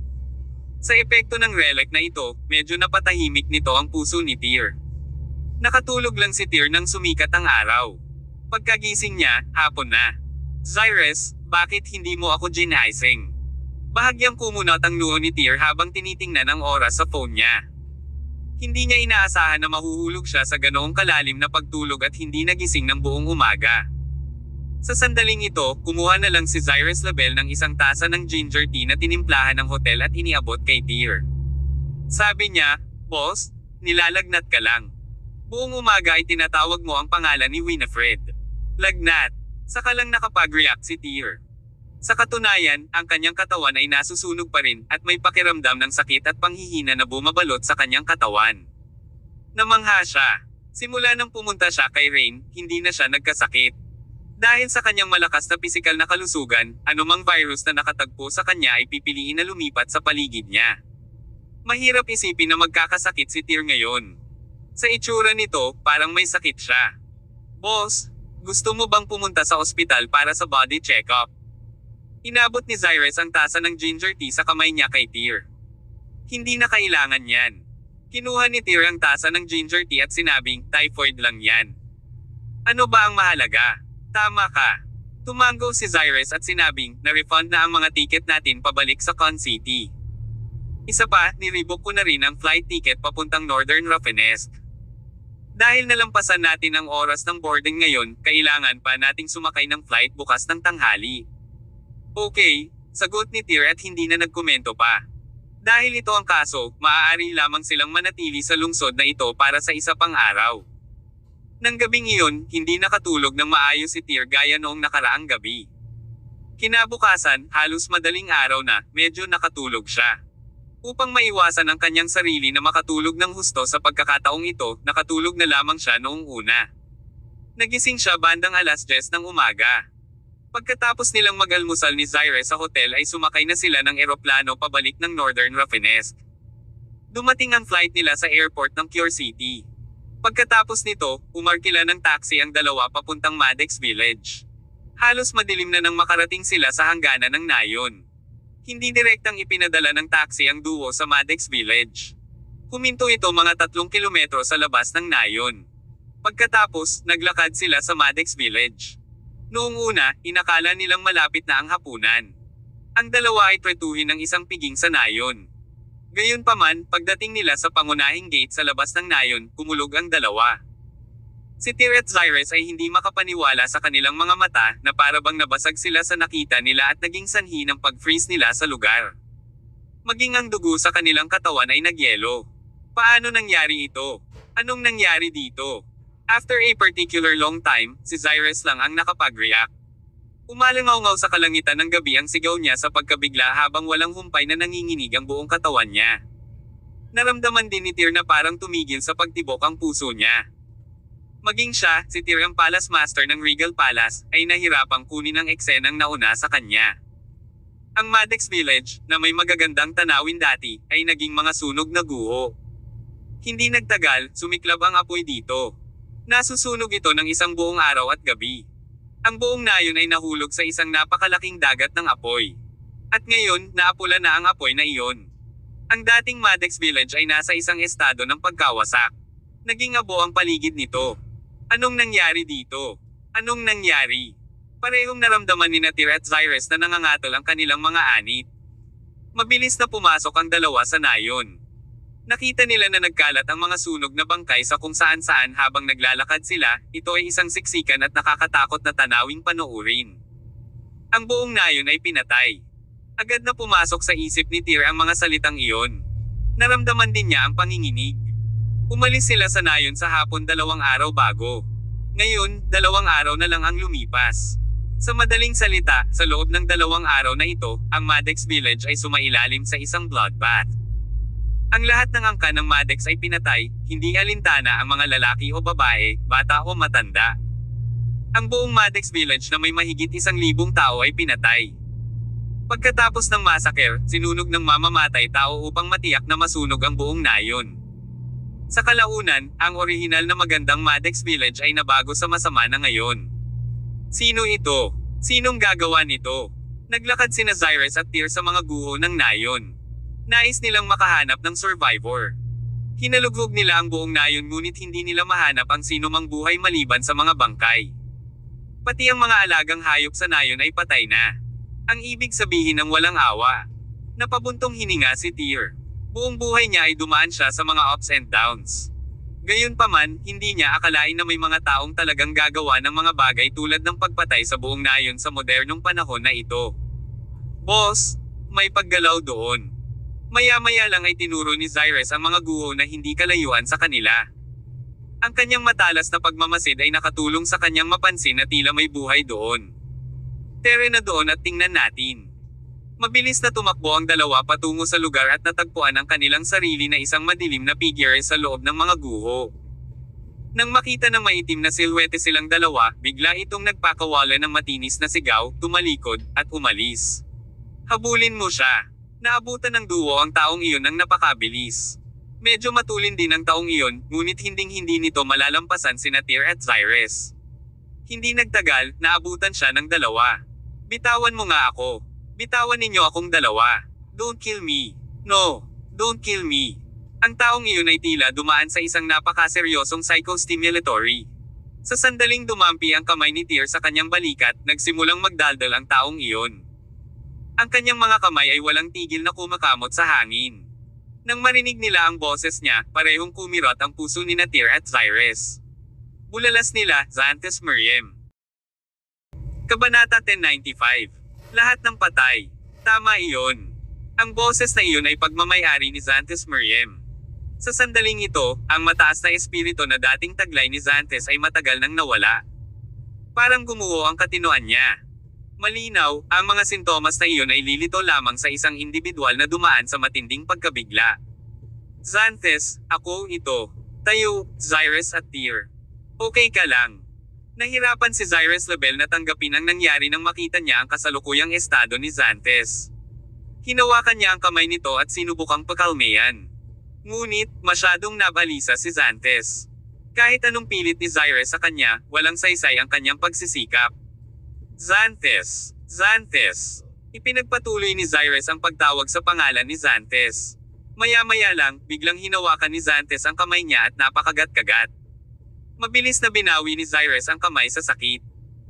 Sa epekto ng relic na ito, medyo napatahimik nito ang puso ni Tyr. Nakatulog lang si Tyr nang sumikat ang araw. Pagkagising niya, hapon na. Zyrus, bakit hindi mo ako ginising? Bahagyang kumunot ang noo ni Tyr habang tinitingnan ang oras sa phone niya. Hindi niya inaasahan na mahuhulog siya sa ganoong kalalim na pagtulog at hindi nagising ng buong umaga. Sa sandaling ito, kumuha na lang si Zyrus Label ng isang tasa ng ginger tea na tinimplahan ng hotel at iniabot kay Tyr. Sabi niya, "Boss, nilalagnat ka lang. Buong umaga ay tinatawag mo ang pangalan ni Winifred. Lagnat." Saka lang nakapag-react si Tyr. Sa katunayan, ang kanyang katawan ay nasusunog pa rin at may pakiramdam ng sakit at panghihina na bumabalot sa kanyang katawan. Namangha siya. Simula nang pumunta siya kay Rain, hindi na siya nagkasakit. Dahil sa kanyang malakas na pisikal na kalusugan, anumang virus na nakatagpo sa kanya ay pipiliin na lumipat sa paligid niya. Mahirap isipin na magkakasakit si Tyr ngayon. Sa itsura nito, parang may sakit siya. "Boss, gusto mo bang pumunta sa ospital para sa body check-up?" Inabot ni Zyrus ang tasa ng ginger tea sa kamay niya kay Tyr. "Hindi na kailangan yan." Kinuha ni Tyr ang tasa ng ginger tea at sinabing, "Typhoid lang yan." "Ano ba ang mahalaga?" "Tama ka." Tumango si Zyrus at sinabing, "Na-refund na ang mga ticket natin pabalik sa Con City. Isa pa, nirebook ko na rin ang flight ticket papuntang Northern Rafinesque. Dahil nalampasan natin ang oras ng boarding ngayon, kailangan pa nating sumakay ng flight bukas ng tanghali." "Okay," sagot ni Tyr at hindi na nagkomento pa. Dahil ito ang kaso, maaari lamang silang manatili sa lungsod na ito para sa isa pang araw. Nang gabing iyon, hindi nakatulog ng maayos si Tyr gaya noong nakaraang gabi. Kinabukasan, halos madaling araw na, medyo nakatulog siya. Upang maiwasan ang kanyang sarili na makatulog ng husto sa pagkakataong ito, nakatulog na lamang siya noong una. Nagising siya bandang 10:00 ng umaga. Pagkatapos nilang mag-almusal ni Zyrus sa hotel ay sumakay na sila ng eroplano pabalik ng Northern Rafinesque. Dumating ang flight nila sa airport ng Cure City. Pagkatapos nito, umarkila ng taxi ang dalawa papuntang Madex Village. Halos madilim na nang makarating sila sa hangganan ng nayon. Hindi direktang ipinadala ng taxi ang duo sa Madex Village. Huminto ito mga 3 kilometro sa labas ng nayon. Pagkatapos, naglakad sila sa Madex Village. Noong una, inakala nilang malapit na ang hapunan. Ang dalawa ay tretuhin ng isang piging sa nayon. Gayunpaman, pagdating nila sa pangunahing gate sa labas ng nayon, kumulog ang dalawa. Si Tyr at Zyrus ay hindi makapaniwala sa kanilang mga mata na parabang nabasag sila sa nakita nila at naging sanhi ng pag-freeze nila sa lugar. Maging ang dugo sa kanilang katawan ay nagyelo. Paano nangyari ito? Anong nangyari dito? After a particular long time, si Zyrus lang ang nakapag-react. Umalangaw-ngaw sa kalangitan ng gabi ang sigaw niya sa pagkabigla habang walang humpay na nanginginig ang buong katawan niya. Naramdaman din ni Tyr na parang tumigil sa pagtibok ang puso niya. Maging siya, si Tyr ang Palace Master ng Regal Palace, ay nahirapang kunin ang eksenang nauna sa kanya. Ang Madex Village, na may magagandang tanawin dati, ay naging mga sunog na guho. Hindi nagtagal, sumiklab ang apoy dito. Nasusunog ito ng isang buong araw at gabi. Ang buong nayon ay nahulog sa isang napakalaking dagat ng apoy. At ngayon, naapula na ang apoy na iyon. Ang dating Madex Village ay nasa isang estado ng pagkawasak. Naging abo ang paligid nito. Anong nangyari dito? Anong nangyari? Parehong naramdaman ni Tyr at Zyrus na nangangatol ang kanilang mga anit. Mabilis na pumasok ang dalawa sa nayon. Nakita nila na nagkalat ang mga sunog na bangkay sa kung saan-saan habang naglalakad sila. Ito ay isang siksikan at nakakatakot na tanawing panoorin. Ang buong nayon ay pinatay. Agad na pumasok sa isip ni Tyr ang mga salitang iyon. Naramdaman din niya ang panginginig. Umalis sila sa nayon sa hapon 2 araw bago. Ngayon, 2 araw na lang ang lumipas. Sa madaling salita, sa loob ng 2 araw na ito, ang Madex Village ay sumailalim sa isang bloodbath. Ang lahat ng angka ng Madex ay pinatay, hindi alintana ang mga lalaki o babae, bata o matanda. Ang buong Madex Village na may mahigit 1,000 tao ay pinatay. Pagkatapos ng massacre, sinunog ng mamamatay tao upang matiyak na masunog ang buong nayon. Sa kalaunan, ang orihinal na magandang Madex Village ay nabago sa masama na ngayon. Sino ito? Sinong gagawa nito? Naglakad sina Zyrus at Tyr sa mga guho ng nayon. Nais nilang makahanap ng survivor. Hinalugog nila ang buong nayon ngunit hindi nila mahanap ang sino mang buhay maliban sa mga bangkay. Pati ang mga alagang hayop sa nayon ay patay na. Ang ibig sabihin ng walang awa. Napabuntong hininga si Tyr. Buong buhay niya ay dumaan siya sa mga ups and downs. Gayunpaman, hindi niya akalain na may mga taong talagang gagawa ng mga bagay tulad ng pagpatay sa buong nayon sa modernong panahon na ito. Boss, may paggalaw doon. Maya-maya lang ay tinuro ni Zyrus ang mga guho na hindi kalayuan sa kanila. Ang kanyang matalas na pagmamasid ay nakatulong sa kanyang mapansin na tila may buhay doon. Tere na doon at tingnan natin. Mabilis na tumakbo ang dalawa patungo sa lugar at natagpuan ang kanilang sarili na isang madilim na figure sa loob ng mga guho. Nang makita ng maitim na silhwete silang dalawa, bigla itong nagpakawala ng matinis na sigaw, tumalikod, at umalis. Habulin mo siya. Naabutan ng duo ang taong iyon ng napakabilis. Medyo matulin din ang taong iyon, ngunit hinding-hindi nito malalampasan sina Tyr at Zyrus. Hindi nagtagal, naabutan siya ng dalawa. Bitawan mo nga ako. Bitawan ninyo akong dalawa. Don't kill me. No, don't kill me. Ang taong iyon ay tila dumaan sa isang napakaseryosong psychostimulatory. Sa sandaling dumampi ang kamay ni Tyr sa kanyang balikat, nagsimulang magdaldal ang taong iyon. Ang kanyang mga kamay ay walang tigil na kumakamot sa hangin. Nang marinig nila ang boses niya, parehong kumirot ang puso ni Tyr at Zyrus. Bulalas nila, Xanthus Miriam. Kabanata 1095. Lahat ng patay. Tama iyon. Ang boses na iyon ay pagmamayari ni Xanthus Miriam. Sa sandaling ito, ang mataas na espiritu na dating taglay ni Xanthus ay matagal nang nawala. Parang gumuho ang katinoan niya. Malinaw, ang mga sintomas na iyon ay lilito lamang sa isang individual na dumaan sa matinding pagkabigla. Xanthus, ako ito. Tayo, Zyrus at Tyr. Okay ka lang. Nahirapan si Zyrus Label na tanggapin ang nangyari nang makita niya ang kasalukuyang estado ni Xanthus. Hinawakan niya ang kamay nito at sinubukang pakalmayan. Ngunit, masyadong nabalisa si Xanthus. Kahit anong pilit ni Zyrus sa kanya, walang saysay ang kanyang pagsisikap. Xanthus! Xanthus! Ipinagpatuloy ni Zyrus ang pagtawag sa pangalan ni Xanthus. Maya-maya lang, biglang hinawakan ni Xanthus ang kamay niya at napakagat-kagat. Mabilis na binawi ni Zyrus ang kamay sa sakit.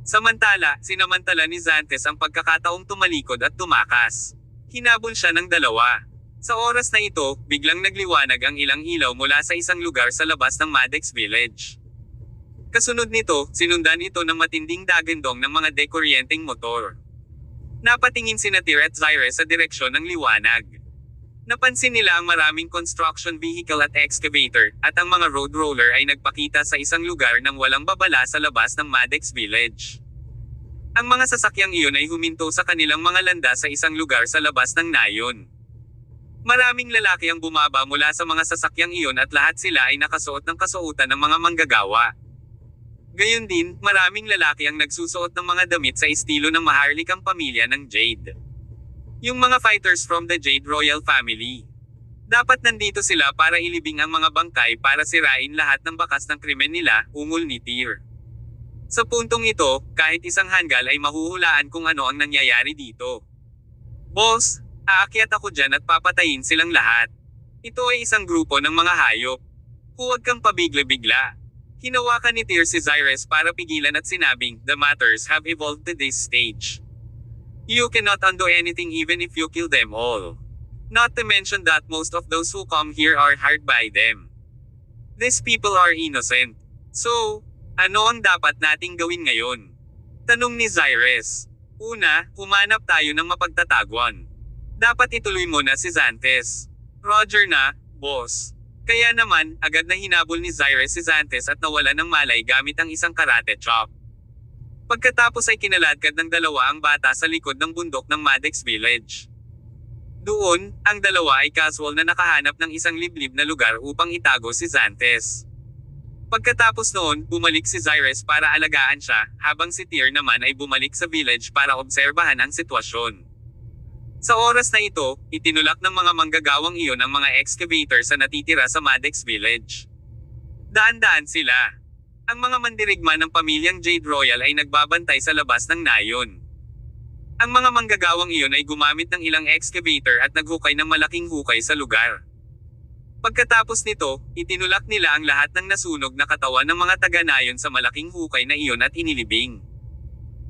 Samantala, sinamantala ni Xanthus ang pagkakataong tumalikod at tumakas. Hinabol siya ng dalawa. Sa oras na ito, biglang nagliwanag ang ilang ilaw mula sa isang lugar sa labas ng Madex Village. Kasunod nito, sinundan ito ng matinding dagandong ng mga dekuryenteng motor. Napatingin sina Tyr at Zyrus sa direksyon ng liwanag. Napansin nila ang maraming construction vehicle at excavator, at ang mga road roller ay nagpakita sa isang lugar nang walang babala sa labas ng Madex Village. Ang mga sasakyang iyon ay huminto sa kanilang mga landa sa isang lugar sa labas ng nayon. Maraming lalaki ang bumaba mula sa mga sasakyang iyon at lahat sila ay nakasuot ng kasuotan ng mga manggagawa. Gayon din, maraming lalaki ang nagsusuot ng mga damit sa estilo ng maharlikang pamilya ng Jade. Yung mga fighters from the Jade Royal family. Dapat nandito sila para ilibing ang mga bangkay para sirain lahat ng bakas ng krimen nila, ungol ni Tyr. Sa puntong ito, kahit isang hanggal ay mahuhulaan kung ano ang nangyayari dito. Boss, aakyat ako dyan at papatayin silang lahat. Ito ay isang grupo ng mga hayop. Huwag kang pabigla-bigla. Hinawakan ni Tyr si Zyrus para pigilan at sinabing, the matters have evolved to this stage. You cannot undo anything even if you kill them all. Not to mention that most of those who come here are hired by them. These people are innocent. So, ano ang dapat nating gawin ngayon? Tanong ni Zyrus. Una, humanap tayo ng mapagtatagwan. Dapat ituloy mo na si Xantes. Roger na, boss. Kaya naman, agad na hinabol ni Zyrus si Xantes at nawala ng malay gamit ang isang karate chop. Pagkatapos ay kinaladkad ng dalawa ang bata sa likod ng bundok ng Maddox Village. Doon, ang dalawa ay casual na nakahanap ng isang liblib na lugar upang itago si Xantes. Pagkatapos noon, bumalik si Zyrus para alagaan siya, habang si Tyr naman ay bumalik sa village para obserbahan ang sitwasyon. Sa oras na ito, itinulak ng mga manggagawang iyon ang mga excavator sa natitira sa Maddox Village. Daan-daan sila. Ang mga mandirigma ng pamilyang Jade Royal ay nagbabantay sa labas ng nayon. Ang mga manggagawang iyon ay gumamit ng ilang excavator at naghukay ng malaking hukay sa lugar. Pagkatapos nito, itinulak nila ang lahat ng nasunog na katawan ng mga taga-nayon sa malaking hukay na iyon at inilibing.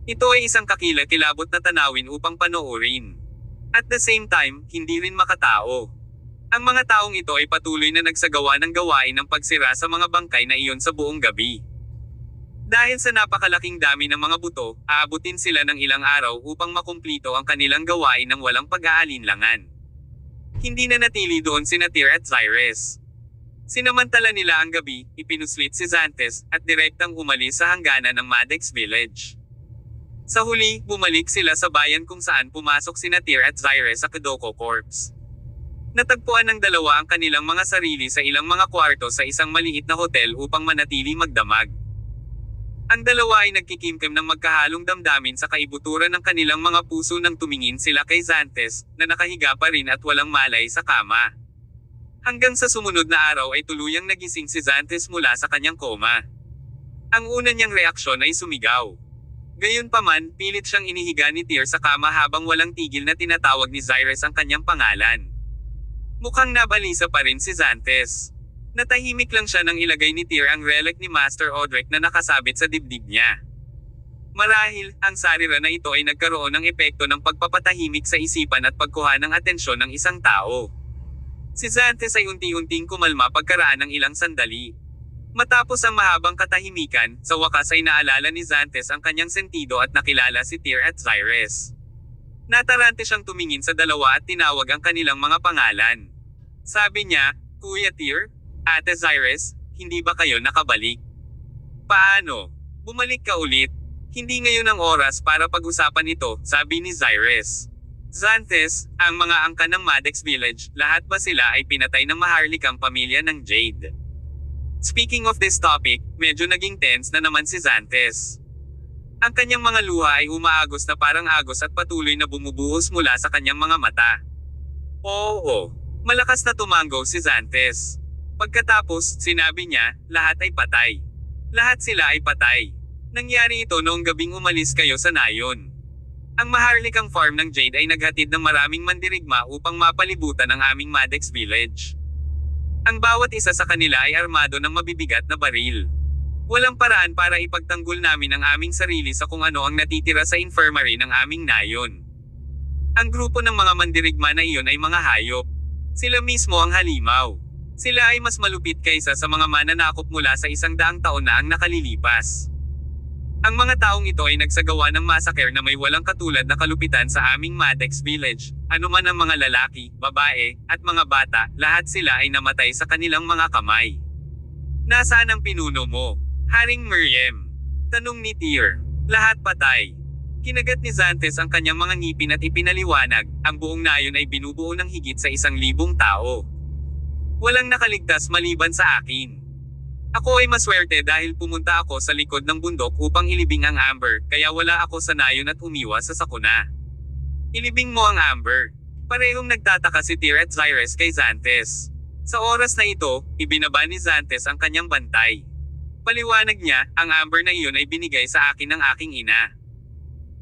Ito ay isang kakilakilabot na tanawin upang panoorin. At the same time, hindi rin makatao. Ang mga taong ito ay patuloy na nagsagawa ng gawain ng pagsira sa mga bangkay na iyon sa buong gabi. Dahil sa napakalaking dami ng mga buto, aabutin sila ng ilang araw upang makumplito ang kanilang gawain ng walang pag-aalinlangan. Hindi na natili doon sina Tyr at Zyrus. Sinamantala nila ang gabi, ipinuslit si Xantes, at direktang umalis sa hangganan ng Maddox Village. Sa huli, bumalik sila sa bayan kung saan pumasok sina Tyr at Zyrus sa Kodoko Corps. Natagpuan ng dalawa ang kanilang mga sarili sa ilang mga kwarto sa isang maliit na hotel upang manatili magdamag. Ang dalawa ay nagkikimkim ng magkahalong damdamin sa kaibuturan ng kanilang mga puso nang tumingin sila kay Xantes, na nakahiga pa rin at walang malay sa kama. Hanggang sa sumunod na araw ay tuluyang nagising si Xantes mula sa kanyang koma. Ang una niyang reaksyon ay sumigaw. Gayunpaman, pilit siyang inihiga ni Tyr sa kama habang walang tigil na tinatawag ni Zyrus ang kanyang pangalan. Mukhang nabalisa pa rin si Xantes. Natahimik lang siya nang ilagay ni Tyr ang relic ni Master Odric na nakasabit sa dibdib niya. Marahil, ang sarira na ito ay nagkaroon ng epekto ng pagpapatahimik sa isipan at pagkuha ng atensyon ng isang tao. Si Xantes ay unti-unting kumalma pagkaraan ng ilang sandali. Matapos ang mahabang katahimikan, sa wakas ay naalala ni Xantes ang kanyang sentido at nakilala si Tyr at Zyrus. Natarante siyang tumingin sa dalawa at tinawag ang kanilang mga pangalan. Sabi niya, Kuya Tyr? Ate Zyrus, hindi ba kayo nakabalik? Paano? Bumalik ka ulit? Hindi ngayon ang oras para pag-usapan ito, sabi ni Zyrus. Xantes, ang mga angkan ng Maddox Village, lahat ba sila ay pinatay ng maharlikang pamilya ng Jade? Speaking of this topic, medyo naging tense na naman si Xantes. Ang kanyang mga luha ay umaagos na parang agos at patuloy na bumubuhos mula sa kanyang mga mata. Oo, malakas na tumango si Xantes. Pagkatapos, sinabi niya, lahat ay patay. Lahat sila ay patay. Nangyari ito noong gabing umalis kayo sa nayon. Ang maharlikang farm ng Jade ay naghatid ng maraming mandirigma upang mapalibutan ang aming Maddox Village. Ang bawat isa sa kanila ay armado ng mabibigat na baril. Walang paraan para ipagtanggol namin ang aming sarili sa kung ano ang natitira sa infirmary ng aming nayon. Ang grupo ng mga mandirigma na iyon ay mga hayop. Sila mismo ang halimaw. Sila ay mas malupit kaysa sa mga mananakop mula sa 100 taon na ang nakalilipas. Ang mga taong ito ay nagsagawa ng massacre na may walang katulad na kalupitan sa aming Maddox Village. Anuman ang mga lalaki, babae, at mga bata, lahat sila ay namatay sa kanilang mga kamay. Nasaan ang pinuno mo? Haring Miriam? Tanong ni Tyr. Lahat patay. Kinagat ni Xantes ang kanyang mga ngipin at ipinaliwanag, ang buong nayon ay binubuo ng higit sa 1,000 tao. Walang nakaligtas maliban sa akin. Ako ay maswerte dahil pumunta ako sa likod ng bundok upang ilibing ang Amber, kaya wala ako sa nayon at umiwas sa sakuna. Ilibing mo ang Amber. Parehong nagtataka si Tyr at Zyrus kay Xantes. Sa oras na ito, ibinaba ni Xantes ang kanyang bantay. Paliwanag niya, ang Amber na iyon ay binigay sa akin ng aking ina.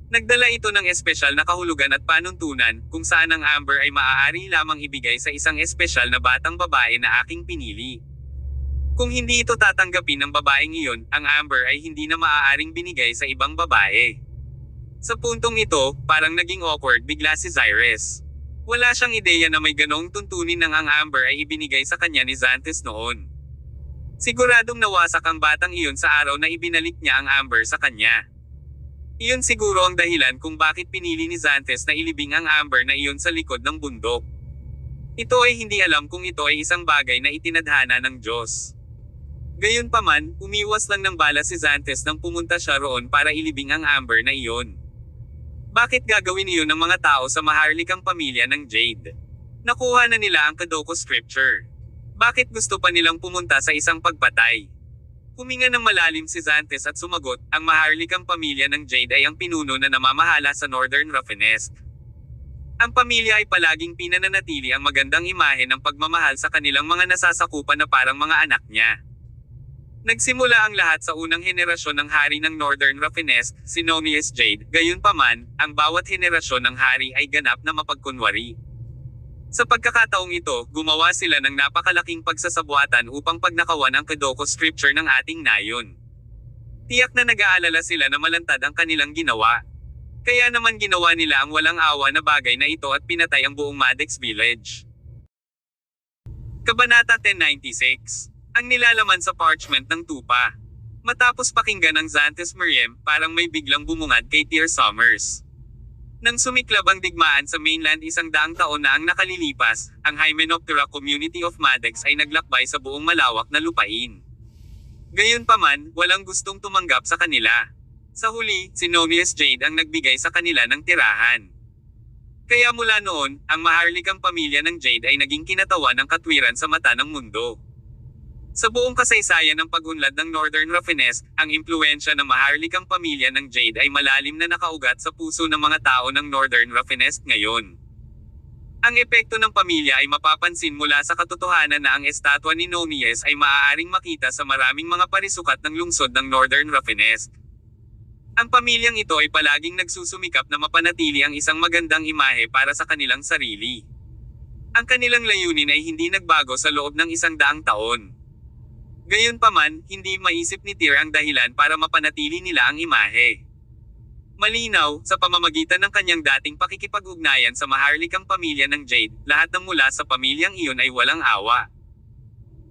Nagdala ito ng espesyal na kahulugan at panuntunan, kung saan ang Amber ay maaari lamang ibigay sa isang espesyal na batang babae na aking pinili. Kung hindi ito tatanggapin ng babaeng iyon, ang Amber ay hindi na maaaring binigay sa ibang babae. Sa puntong ito, parang naging awkward bigla si Zyrus. Wala siyang ideya na may ganong tuntunin ng ang Amber ay ibinigay sa kanya ni Xantes noon. Siguradong nawasak ang batang iyon sa araw na ibinalik niya ang Amber sa kanya. Iyon siguro ang dahilan kung bakit pinili ni Xantes na ilibing ang Amber na iyon sa likod ng bundok. Ito ay hindi alam kung ito ay isang bagay na itinadhana ng Diyos. Gayunpaman, umiwas lang ng bala si Xantes nang pumunta siya roon para ilibing ang Amber na iyon. Bakit gagawin iyon ng mga tao sa maharlikang pamilya ng Jade? Nakuha na nila ang Kadoko Scripture. Bakit gusto pa nilang pumunta sa isang pagpatay? Huminga ng malalim si Xantes at sumagot, ang maharlikang pamilya ng Jade ay ang pinuno na namamahala sa Northern Rafinesque. Ang pamilya ay palaging pinananatili ang magandang imahe ng pagmamahal sa kanilang mga nasasakupan na parang mga anak niya. Nagsimula ang lahat sa unang henerasyon ng hari ng Northern Rafinesque, si Nonius Jade. Gayunpaman, ang bawat henerasyon ng hari ay ganap na mapagkunwari. Sa pagkakataong ito, gumawa sila ng napakalaking pagsasabuatan upang pagnakawan ang Kadoko Scripture ng ating nayon. Tiyak na nag-aalala sila na malantad ang kanilang ginawa. Kaya naman ginawa nila ang walang awa na bagay na ito at pinatay ang buong Madix Village. Kabanata 1096. Ang nilalaman sa parchment ng tupa. Matapos pakinggan ng Xantes Meriem, parang may biglang bumungad kay Tyr Summers. Nang sumiklab ang digmaan sa mainland 100 taon na ang nakalilipas, ang Hymenoptera Community of Madix ay naglakbay sa buong malawak na lupain. Gayunpaman, walang gustong tumanggap sa kanila. Sa huli, si Nonius Jade ang nagbigay sa kanila ng tirahan. Kaya mula noon, ang maharlikang pamilya ng Jade ay naging kinatawan ng katwiran sa mata ng mundo. Sa buong kasaysayan ng pag-unlad ng Northern Rafinesque, ang impluwensya ng maharlikang pamilya ng Jade ay malalim na nakaugat sa puso ng mga tao ng Northern Rafinesque ngayon. Ang epekto ng pamilya ay mapapansin mula sa katotohanan na ang estatwa ni Nonius ay maaaring makita sa maraming mga parisukat ng lungsod ng Northern Rafinesque. Ang pamilyang ito ay palaging nagsusumikap na mapanatili ang isang magandang imahe para sa kanilang sarili. Ang kanilang layunin ay hindi nagbago sa loob ng 100 taon. Gayunpaman, hindi maisip ni Tyr ang dahilan para mapanatili nila ang imahe. Malinaw, sa pamamagitan ng kanyang dating pakikipag-ugnayan sa maharlikang pamilya ng Jade, lahat ng mula sa pamilyang iyon ay walang awa.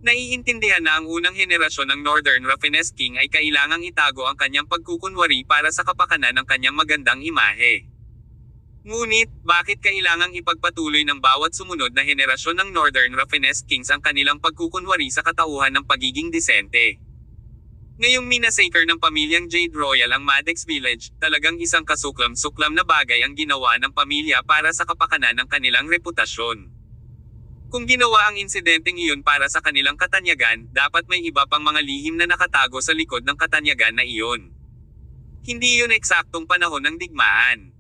Naiintindihan na ang unang henerasyon ng Northern Rafinesque King ay kailangang itago ang kanyang pagkukunwari para sa kapakanan ng kanyang magandang imahe. Ngunit, bakit kailangang ipagpatuloy ng bawat sumunod na henerasyon ng Northern Rafinesque Kings ang kanilang pagkukunwari sa katauhan ng pagiging disente? Ngayong minasacre ng pamilyang Jade Royal ang Madix Village, talagang isang kasuklam-suklam na bagay ang ginawa ng pamilya para sa kapakanan ng kanilang reputasyon. Kung ginawa ang insidenteng iyon para sa kanilang katanyagan, dapat may iba pang mga lihim na nakatago sa likod ng katanyagan na iyon. Hindi iyon eksaktong panahon ng digmaan.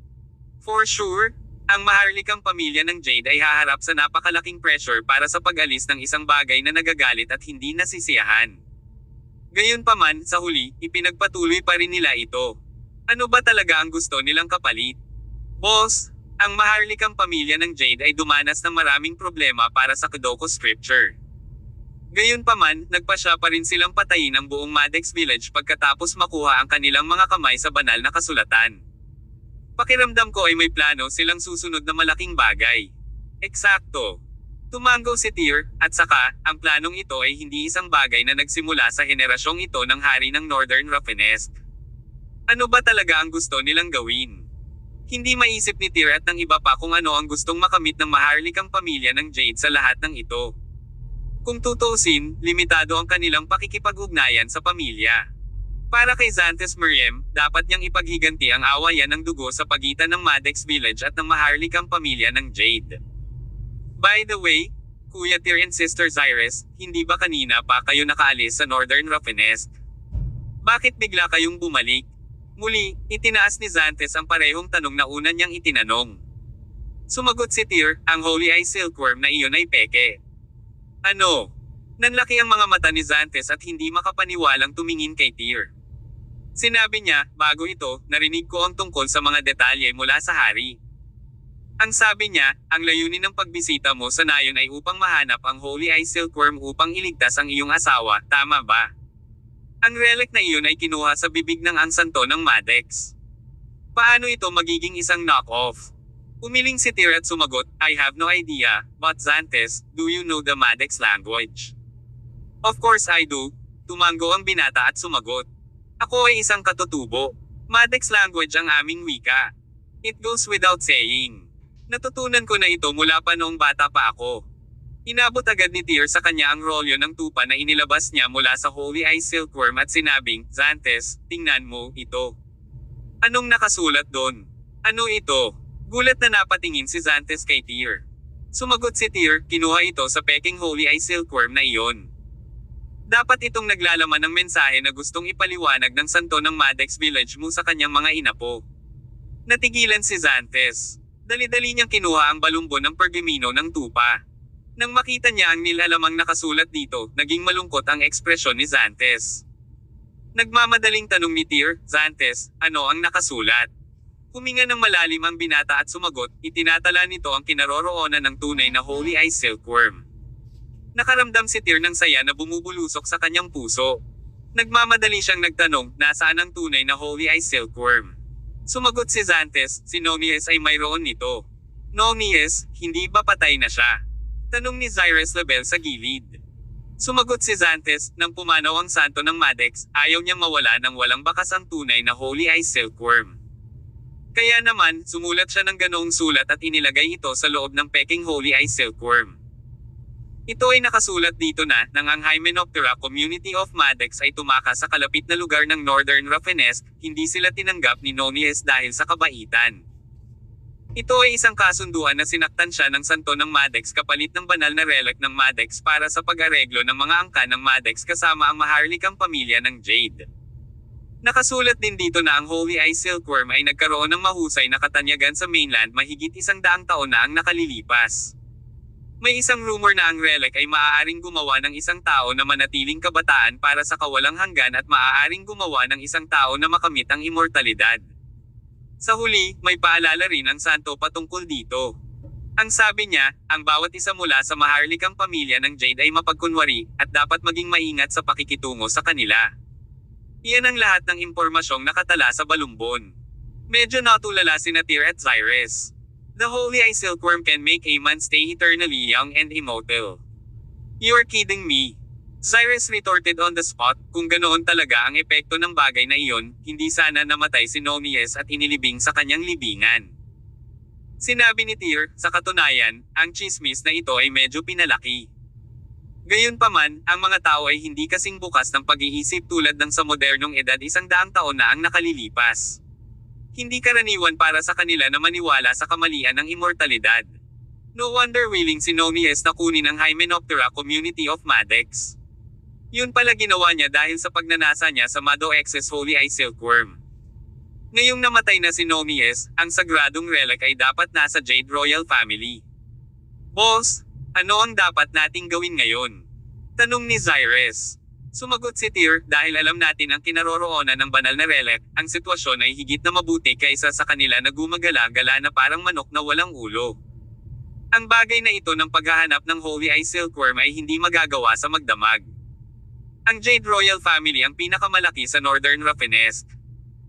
For sure, ang maharlikang pamilya ng Jade ay haharap sa napakalaking pressure para sa pag-alis ng isang bagay na nagagalit at hindi nasisiyahan. Gayunpaman, sa huli, ipinagpatuloy pa rin nila ito. Ano ba talaga ang gusto nilang kapalit? Boss, ang maharlikang pamilya ng Jade ay dumanas ng maraming problema para sa Kadoko Scripture. Gayunpaman, nagpasya pa rin silang patayin ang buong Madix Village pagkatapos makuha ang kanilang mga kamay sa banal na kasulatan. Pakiramdam ko ay may plano silang susunod na malaking bagay. Eksakto. Tumanggo si Tyr, at saka, ang planong ito ay hindi isang bagay na nagsimula sa henerasyong ito ng hari ng Northern Rafinesque. Ano ba talaga ang gusto nilang gawin? Hindi maisip ni Tyr at ng iba pa kung ano ang gustong makamit ng maharlikang pamilya ng Jade sa lahat ng ito. Kung tutuusin, limitado ang kanilang pakikipag-ugnayan sa pamilya. Para kay Xantes Meriem, dapat niyang ipaghiganti ang awayan ng dugo sa pagitan ng Madix Village at ng maharlikang pamilya ng Jade. By the way, Kuya Tyr and Sister Zyrus, hindi ba kanina pa kayo nakaalis sa Northern Rafinesque? Bakit bigla kayong bumalik? Muli, itinaas ni Xantes ang parehong tanong na una niyang itinanong. Sumagot si Tyr, ang Holy Eye Silkworm na iyon ay peke. Ano? Nanlaki ang mga mata ni Xantes at hindi makapaniwalang tumingin kay Tyr. Sinabi niya, bago ito, narinig ko ang tungkol sa mga detalye mula sa hari. Ang sabi niya, ang layunin ng pagbisita mo sa nayon ay upang mahanap ang Holy Eye Silkworm upang iligtas ang iyong asawa, tama ba? Ang relic na iyon ay kinuha sa bibig ng ang santo ng Madex. Paano ito magiging isang knock-off? Umiling si Tyr at sumagot, I have no idea, but Xantes, do you know the Madex language? Of course I do, tumango ang binata at sumagot. Ako ay isang katutubo. Madex language ang aming wika. It goes without saying. Natutunan ko na ito mula pa noong bata pa ako. Inabot agad ni Tyr sa kanya ang rolyo ng tupa na inilabas niya mula sa Holy Eye Silkworm at sinabing, Xantes, tingnan mo, ito. Anong nakasulat doon? Ano ito? Gulat na napatingin si Xantes kay Tyr. Sumagot si Tyr, kinuha ito sa peking Holy Eye Silkworm na iyon. Dapat itong naglalaman ng mensahe na gustong ipaliwanag ng santo ng Madex Village mo sa kanyang mga inapo. Natigilan si Xantes. Dali-dali niyang kinuha ang balumbo ng pergamino ng tupa. Nang makita niya ang nilalamang nakasulat dito, naging malungkot ang ekspresyon ni Xantes. Nagmamadaling tanong ni Tyr, Xantes, ano ang nakasulat? Huminga ng malalim ang binata at sumagot, itinatala nito ang kinaroroonan ng tunay na Holy Eye Silkworm. Nakaramdam si Tyr ng saya na bumubulusok sa kanyang puso. Nagmamadali siyang nagtanong, nasaan ang tunay na Holy Eye Silkworm? Sumagot si Xantes, si Nonies ay mayroon nito. Nonies, hindi ba patay na siya? Tanong ni Xyrus Label sa gilid. Sumagot si Xantes, nang pumanaw ang santo ng Madex, ayaw niyang mawala ng walang bakas ang tunay na Holy Eye Silkworm. Kaya naman, sumulat siya ng ganoong sulat at inilagay ito sa loob ng peking Holy Eye Silkworm. Ito ay nakasulat dito na, nang ang Hymenoptera Community of Madex ay tumakas sa kalapit na lugar ng Northern Raffenesque, hindi sila tinanggap ni Nonies dahil sa kabaitan. Ito ay isang kasunduan na sinaktan siya ng santo ng Madex kapalit ng banal na relic ng Madex para sa pag-areglo ng mga angka ng Madex kasama ang maharlikang pamilya ng Jade. Nakasulat din dito na ang Holy Eye Silkworm ay nagkaroon ng mahusay na katanyagan sa mainland mahigit 100 taon na ang nakalilipas. May isang rumor na ang relic ay maaaring gumawa ng isang tao na manatiling kabataan para sa kawalang hanggan at maaaring gumawa ng isang tao na makamit ang immortalidad. Sa huli, may paalala rin ang santo patungkol dito. Ang sabi niya, ang bawat isa mula sa maharlikang pamilya ng Jade ay mapagkunwari, at dapat maging maingat sa pakikitungo sa kanila. Iyan ang lahat ng impormasyong nakatala sa balumbon. Medyo natulala sina Tyr at Xyrus. The Holy Eye Silkworm can make a man stay eternally young and immortal. You're kidding me. Xyrus retorted on the spot, kung ganoon talaga ang epekto ng bagay na iyon, hindi sana namatay si Nonies at inilibing sa kanyang libingan. Sinabi ni Tyr, sa katunayan, ang chismis na ito ay medyo pinalaki. Gayunpaman, ang mga tao ay hindi kasing bukas ng pag-iisip tulad ng sa modernong edad 100 taon na ang nakalilipas. Hindi karaniwan para sa kanila na maniwala sa kamalian ng immortalidad. No wonder willing si Nonies na kunin ang Hymenoptera Community of Madex. Yun pala ginawa niya dahil sa pagnanasa niya sa Mado X's Holy Eye Silkworm. Ngayong namatay na si Nonies, ang sagradong relic ay dapat nasa Jade Royal Family. Boss, ano ang dapat nating gawin ngayon? Tanong ni Xyrus. Sumagot si Tyr, dahil alam natin ang kinaroroonan ng banal na relic, ang sitwasyon ay higit na mabuti kaysa sa kanila na gumagala-gala na parang manok na walang ulo. Ang bagay na ito ng paghahanap ng Holy Eye Silkworm ay hindi magagawa sa magdamag. Ang Jade Royal Family ang pinakamalaki sa Northern Raffenesque.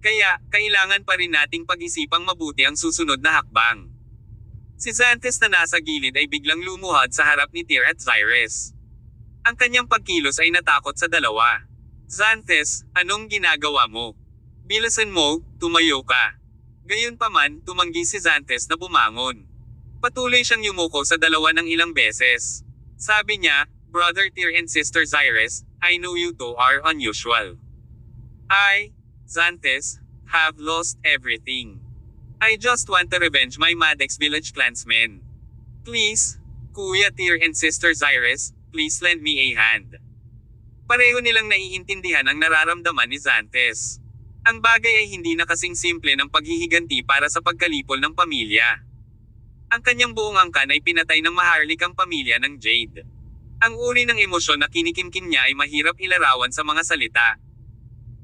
Kaya, kailangan pa rin nating pag-isipang mabuti ang susunod na hakbang. Si Xantes na nasa gilid ay biglang lumuhad sa harap ni Tyr at Xyrus. Ang kanyang pagkilos ay natakot sa dalawa. Xantes, anong ginagawa mo? Bilisan mo, tumayo ka. Gayunpaman, tumanggi si Xantes na bumangon. Patuloy siyang yumuko sa dalawa ng ilang beses. Sabi niya, Brother Tyr and Sister Xyrus, I know you two are unusual. I, Xantes, have lost everything. I just want to revenge my Madex Village clansmen. Please, Kuya Tyr and Sister Xyrus, please lend me a hand. Pareho nilang naiintindihan ang nararamdaman ni Xantes. Ang bagay ay hindi na kasing simple ng paghihiganti para sa pagkalipol ng pamilya. Ang kanyang buong angkan ay pinatay ng maharlikang pamilya ng Jade. Ang uri ng emosyon na kinikimkim niya ay mahirap ilarawan sa mga salita.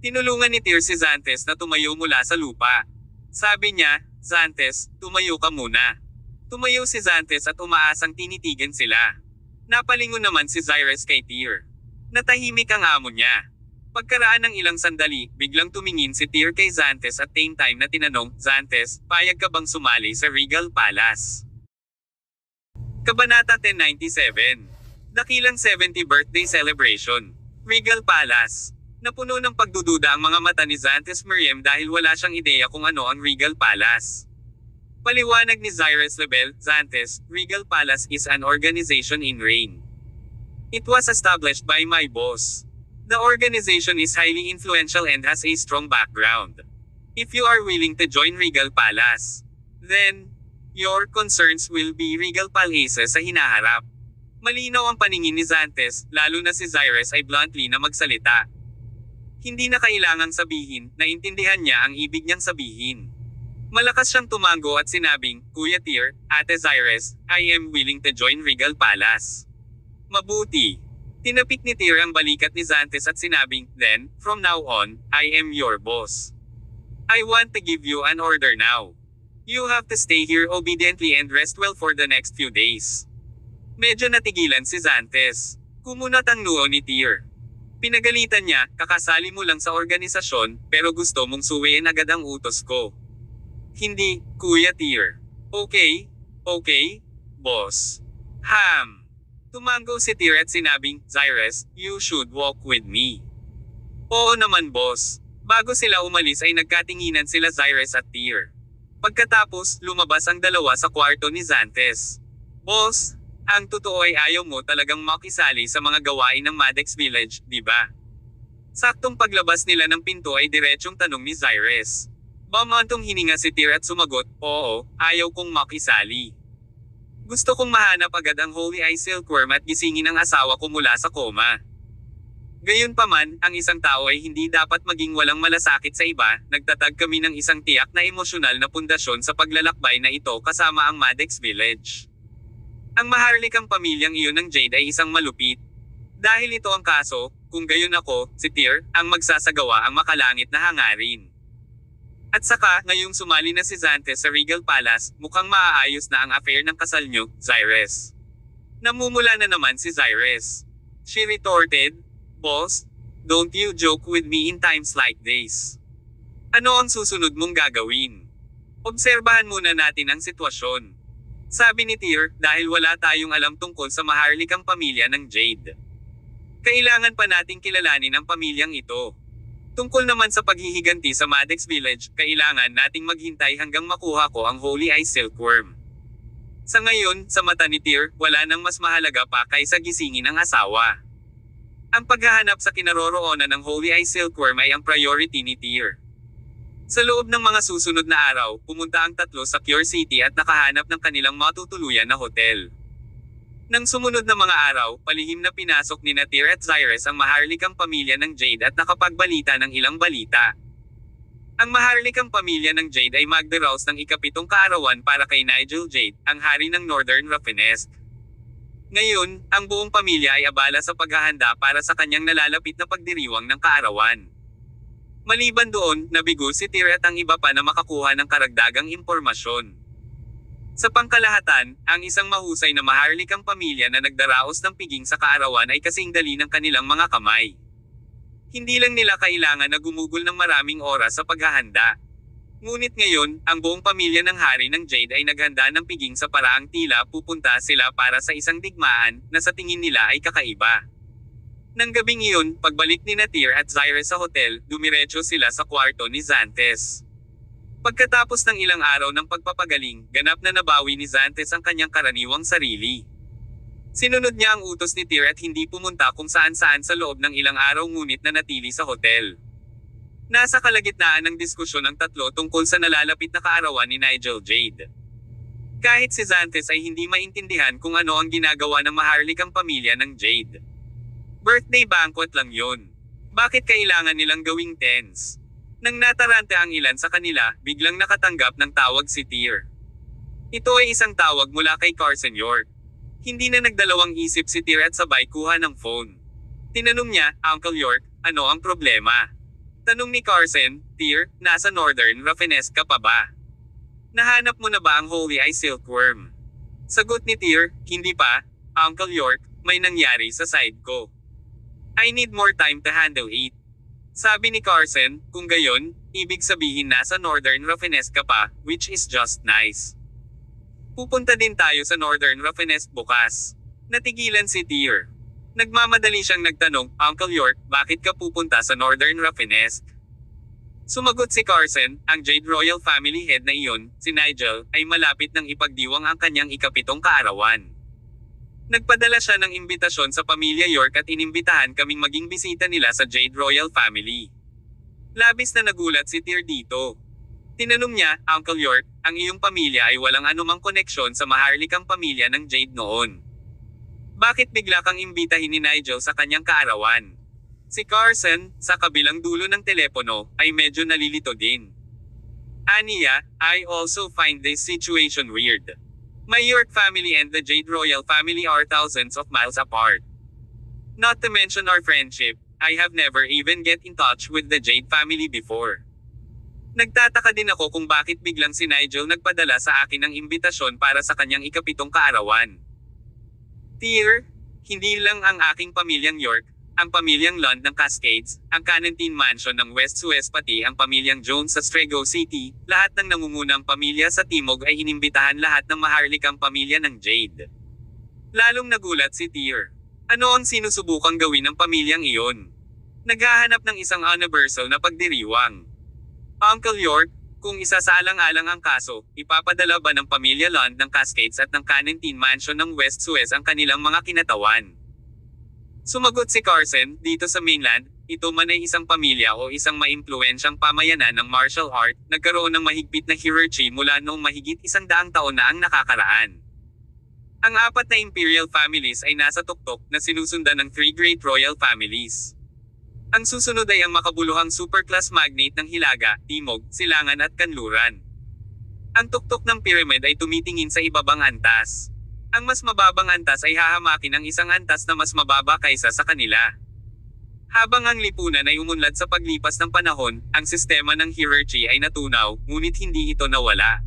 Tinulungan ni Tyr si Xanthus na tumayo mula sa lupa. Sabi niya, "Xanthus, tumayo ka muna." Tumayo si Xanthus at umaasang tinitigan sila. Napalingon naman si Xyrus kay Tyr. Natahimik ang amo niya. Pagkaraan ng ilang sandali, biglang tumingin si Tyr kay Xanthus at same time na tinanong, "Xanthus, payag ka bang sumali sa Regal Palace?" Kabanata 1097. Dakilang 70 birthday celebration. Regal Palace. Napuno ng pagdududa ang mga mata ni Xanthus Meriem dahil wala siyang ideya kung ano ang Regal Palace. Paliwanag ni Xyrus Lebel, "Xanthus, Regal Palace is an organization in Rain. It was established by my boss. The organization is highly influential and has a strong background. If you are willing to join Regal Palace, then your concerns will be Regal Palace sa hinaharap." Malinaw ang paningin ni Xanthus, lalo na si Xyrus ay bluntly na magsalita. Hindi na kailangang sabihin, naintindihan niya ang ibig niyang sabihin. Malakas siyang tumango at sinabing, "Kuya Tyr, Ate Xyrus, I am willing to join Regal Palace." Mabuti. Tinapik ni Tyr ang balikat ni Xanthus at sinabing, "Then, from now on, I am your boss. I want to give you an order now. You have to stay here obediently and rest well for the next few days." Medyo natigilan si Xanthus. Kumunat ang noo ni Tyr. Pinagalitan niya, "Kakasali mo lang sa organisasyon, pero gusto mong suwiin agad ang utos ko." "Hindi, Kuya Tyr." Okay, boss." Tumango si Tyr at sinabing, "Xyrus, you should walk with me." "Oo naman boss." Bago sila umalis ay nagkatinginan sila Xyrus at Tyr. Pagkatapos, lumabas ang dalawa sa kwarto ni Xanthus. "Boss, ang totoo ay ayaw mo talagang makisali sa mga gawain ng Maddox Village, di ba?" Saktong paglabas nila ng pinto ay diretsyong tanong ni Xyrus. Bumantong hininga si Tyr at sumagot, "Oo, ayaw kong makisali. Gusto kong mahanap agad ang Holy Eye Silkworm at gisingin ang asawa ko mula sa koma." Gayunpaman, ang isang tao ay hindi dapat maging walang malasakit sa iba. Nagtatag kami ng isang tiyak na emosyonal na pundasyon sa paglalakbay na ito kasama ang Maddox Village. Ang maharlikang pamilyang iyon ng Jade ay isang malupit. Dahil ito ang kaso, kung gayon ako, si Tyr, ang magsasagawa ang makalangit na hangarin. At saka, ngayong sumali na si Xanthus sa Regal Palace, mukhang maaayos na ang affair ng kasal niyo, Xyrus. Namumula na naman si Xyrus. She retorted, "Boss, don't you joke with me in times like this. Ano ang susunod mong gagawin? Obserbahan muna natin ang sitwasyon." Sabi ni Tyr, "Dahil wala tayong alam tungkol sa maharlikang pamilya ng Jade. Kailangan pa nating kilalanin ang pamilyang ito. Tungkol naman sa paghihiganti sa Maddox Village, kailangan nating maghintay hanggang makuha ko ang Holy Eye Silkworm." Sa ngayon, sa mata ni Tyr, wala nang mas mahalaga pa kaysa gisingin ang asawa. Ang paghahanap sa kinaroroonan ng Holy Eye Silkworm ay ang priority ni Tyr. Sa loob ng mga susunod na araw, pumunta ang tatlo sa Cure City at nakahanap ng kanilang matutuluyan na hotel. Nang sumunod na mga araw, palihim na pinasok ni Tyr at Xyrus ang maharlikang pamilya ng Jade at nakapagbalita ng ilang balita. Ang maharlikang pamilya ng Jade ay magdaraos ng ika-7 kaarawan para kay Nigel Jade, ang hari ng Northern Rafinesque. Ngayon, ang buong pamilya ay abala sa paghahanda para sa kanyang nalalapit na pagdiriwang ng kaarawan. Maliban doon, nabigo si Tyr at ang iba pa na makakuha ng karagdagang impormasyon. Sa pangkalahatan, ang isang mahusay na maharlikang pamilya na nagdaraos ng piging sa kaarawan ay kasing dali ng kanilang mga kamay. Hindi lang nila kailangan na gumugol ng maraming oras sa paghahanda. Ngunit ngayon, ang buong pamilya ng hari ng Jade ay naghanda ng piging sa paraang tila pupunta sila para sa isang digmaan na sa tingin nila ay kakaiba. Nang gabing iyon, pagbalik ni Tyr at Xyrus sa hotel, dumiretso sila sa kwarto ni Xanthus. Pagkatapos ng ilang araw ng pagpapagaling, ganap na nabawi ni Xanthus ang kanyang karaniwang sarili. Sinunod niya ang utos ni Tyr at hindi pumunta kung saan-saan sa loob ng ilang araw ngunit nanatili sa hotel. Nasa kalagitnaan ng diskusyon ng tatlo tungkol sa nalalapit na kaarawan ni Nigel Jade. Kahit si Xanthus ay hindi maintindihan kung ano ang ginagawa ng maharlikang pamilya ng Jade. Birthday banquet lang yun. Bakit kailangan nilang gawing tense? Nang natarante ang ilan sa kanila, biglang nakatanggap ng tawag si Tyr. Ito ay isang tawag mula kay Carson York. Hindi na nagdalawang isip si Tyr at sabay kuha ng phone. Tinanong niya, Uncle York, ano ang problema? Tanong ni Carson, Tyr, nasa Northern Raffines ka pa ba? Nahanap mo na ba ang Holy Eye Silkworm? Sagot ni Tyr, hindi pa, Uncle York, may nangyari sa side ko. I need more time to handle it. Sabi ni Carson, kung gayon, ibig sabihin nasa Northern Raffines ka pa, which is just nice. Pupunta din tayo sa Northern Raffines bukas. Natigilan si Tyr. Nagmamadali siyang nagtanong, Uncle York, bakit ka pupunta sa Northern Raffines? Sumagot si Carson, ang Jade Royal Family Head na iyon, si Nigel, ay malapit nang ipagdiwang ang kanyang ikapitong kaarawan. Nagpadala siya ng imbitasyon sa pamilya York at inimbitahan kaming maging bisita nila sa Jade Royal Family. Labis na nagulat si Tyr dito. Tinanong niya, Uncle York, ang iyong pamilya ay walang anumang koneksyon sa maharlikang pamilya ng Jade noon. Bakit bigla kang imbitahin ni Nigel sa kanyang kaarawan? Si Carson, sa kabilang dulo ng telepono, ay medyo nalilito din. Aniya, I also find this situation weird. My York family and the Jade Royal family are thousands of miles apart. Not to mention our friendship, I have never even get in touch with the Jade family before. Nagtataka din ako kung bakit biglang si Nigel nagpadala sa akin ng imbitasyon para sa kanyang ikapitong kaarawan. Tyr, hindi lang ang aking pamilyang York, ang pamilyang Lund ng Cascades, ang Canantine Mansion ng West Suez pati ang pamilyang Jones sa Strego City, lahat ng nangungunang pamilya sa Timog ay inimbitahan lahat ng maharlikang pamilya ng Jade. Lalong nagulat si Tyr. Ano ang sinusubukang gawin ng pamilyang iyon? Naghahanap ng isang universal na pagdiriwang. Uncle York, kung isa sa alang-alang ang kaso, ipapadala ba ng pamilya Lund ng Cascades at ng Canantine Mansion ng West Suez ang kanilang mga kinatawan? Sumagot si Carson, dito sa mainland, ito man ay isang pamilya o isang maimpluwensyang pamayanan ng martial art, nagkaroon ng mahigpit na hierarchy mula noong mahigit 100 taon na ang nakakaraan. Ang 4 na imperial families ay nasa tuktok na sinusundan ng 3 great royal families. Ang susunod ay ang makabuluhang superclass magnate ng Hilaga, Timog, Silangan at Kanluran. Ang tuktok ng pyramid ay tumitingin sa ibabang antas. Ang mas mababang antas ay hahamakin ang isang antas na mas mababa kaysa sa kanila. Habang ang lipunan ay umunlad sa paglipas ng panahon, ang sistema ng hierarchy ay natunaw, ngunit hindi ito nawala.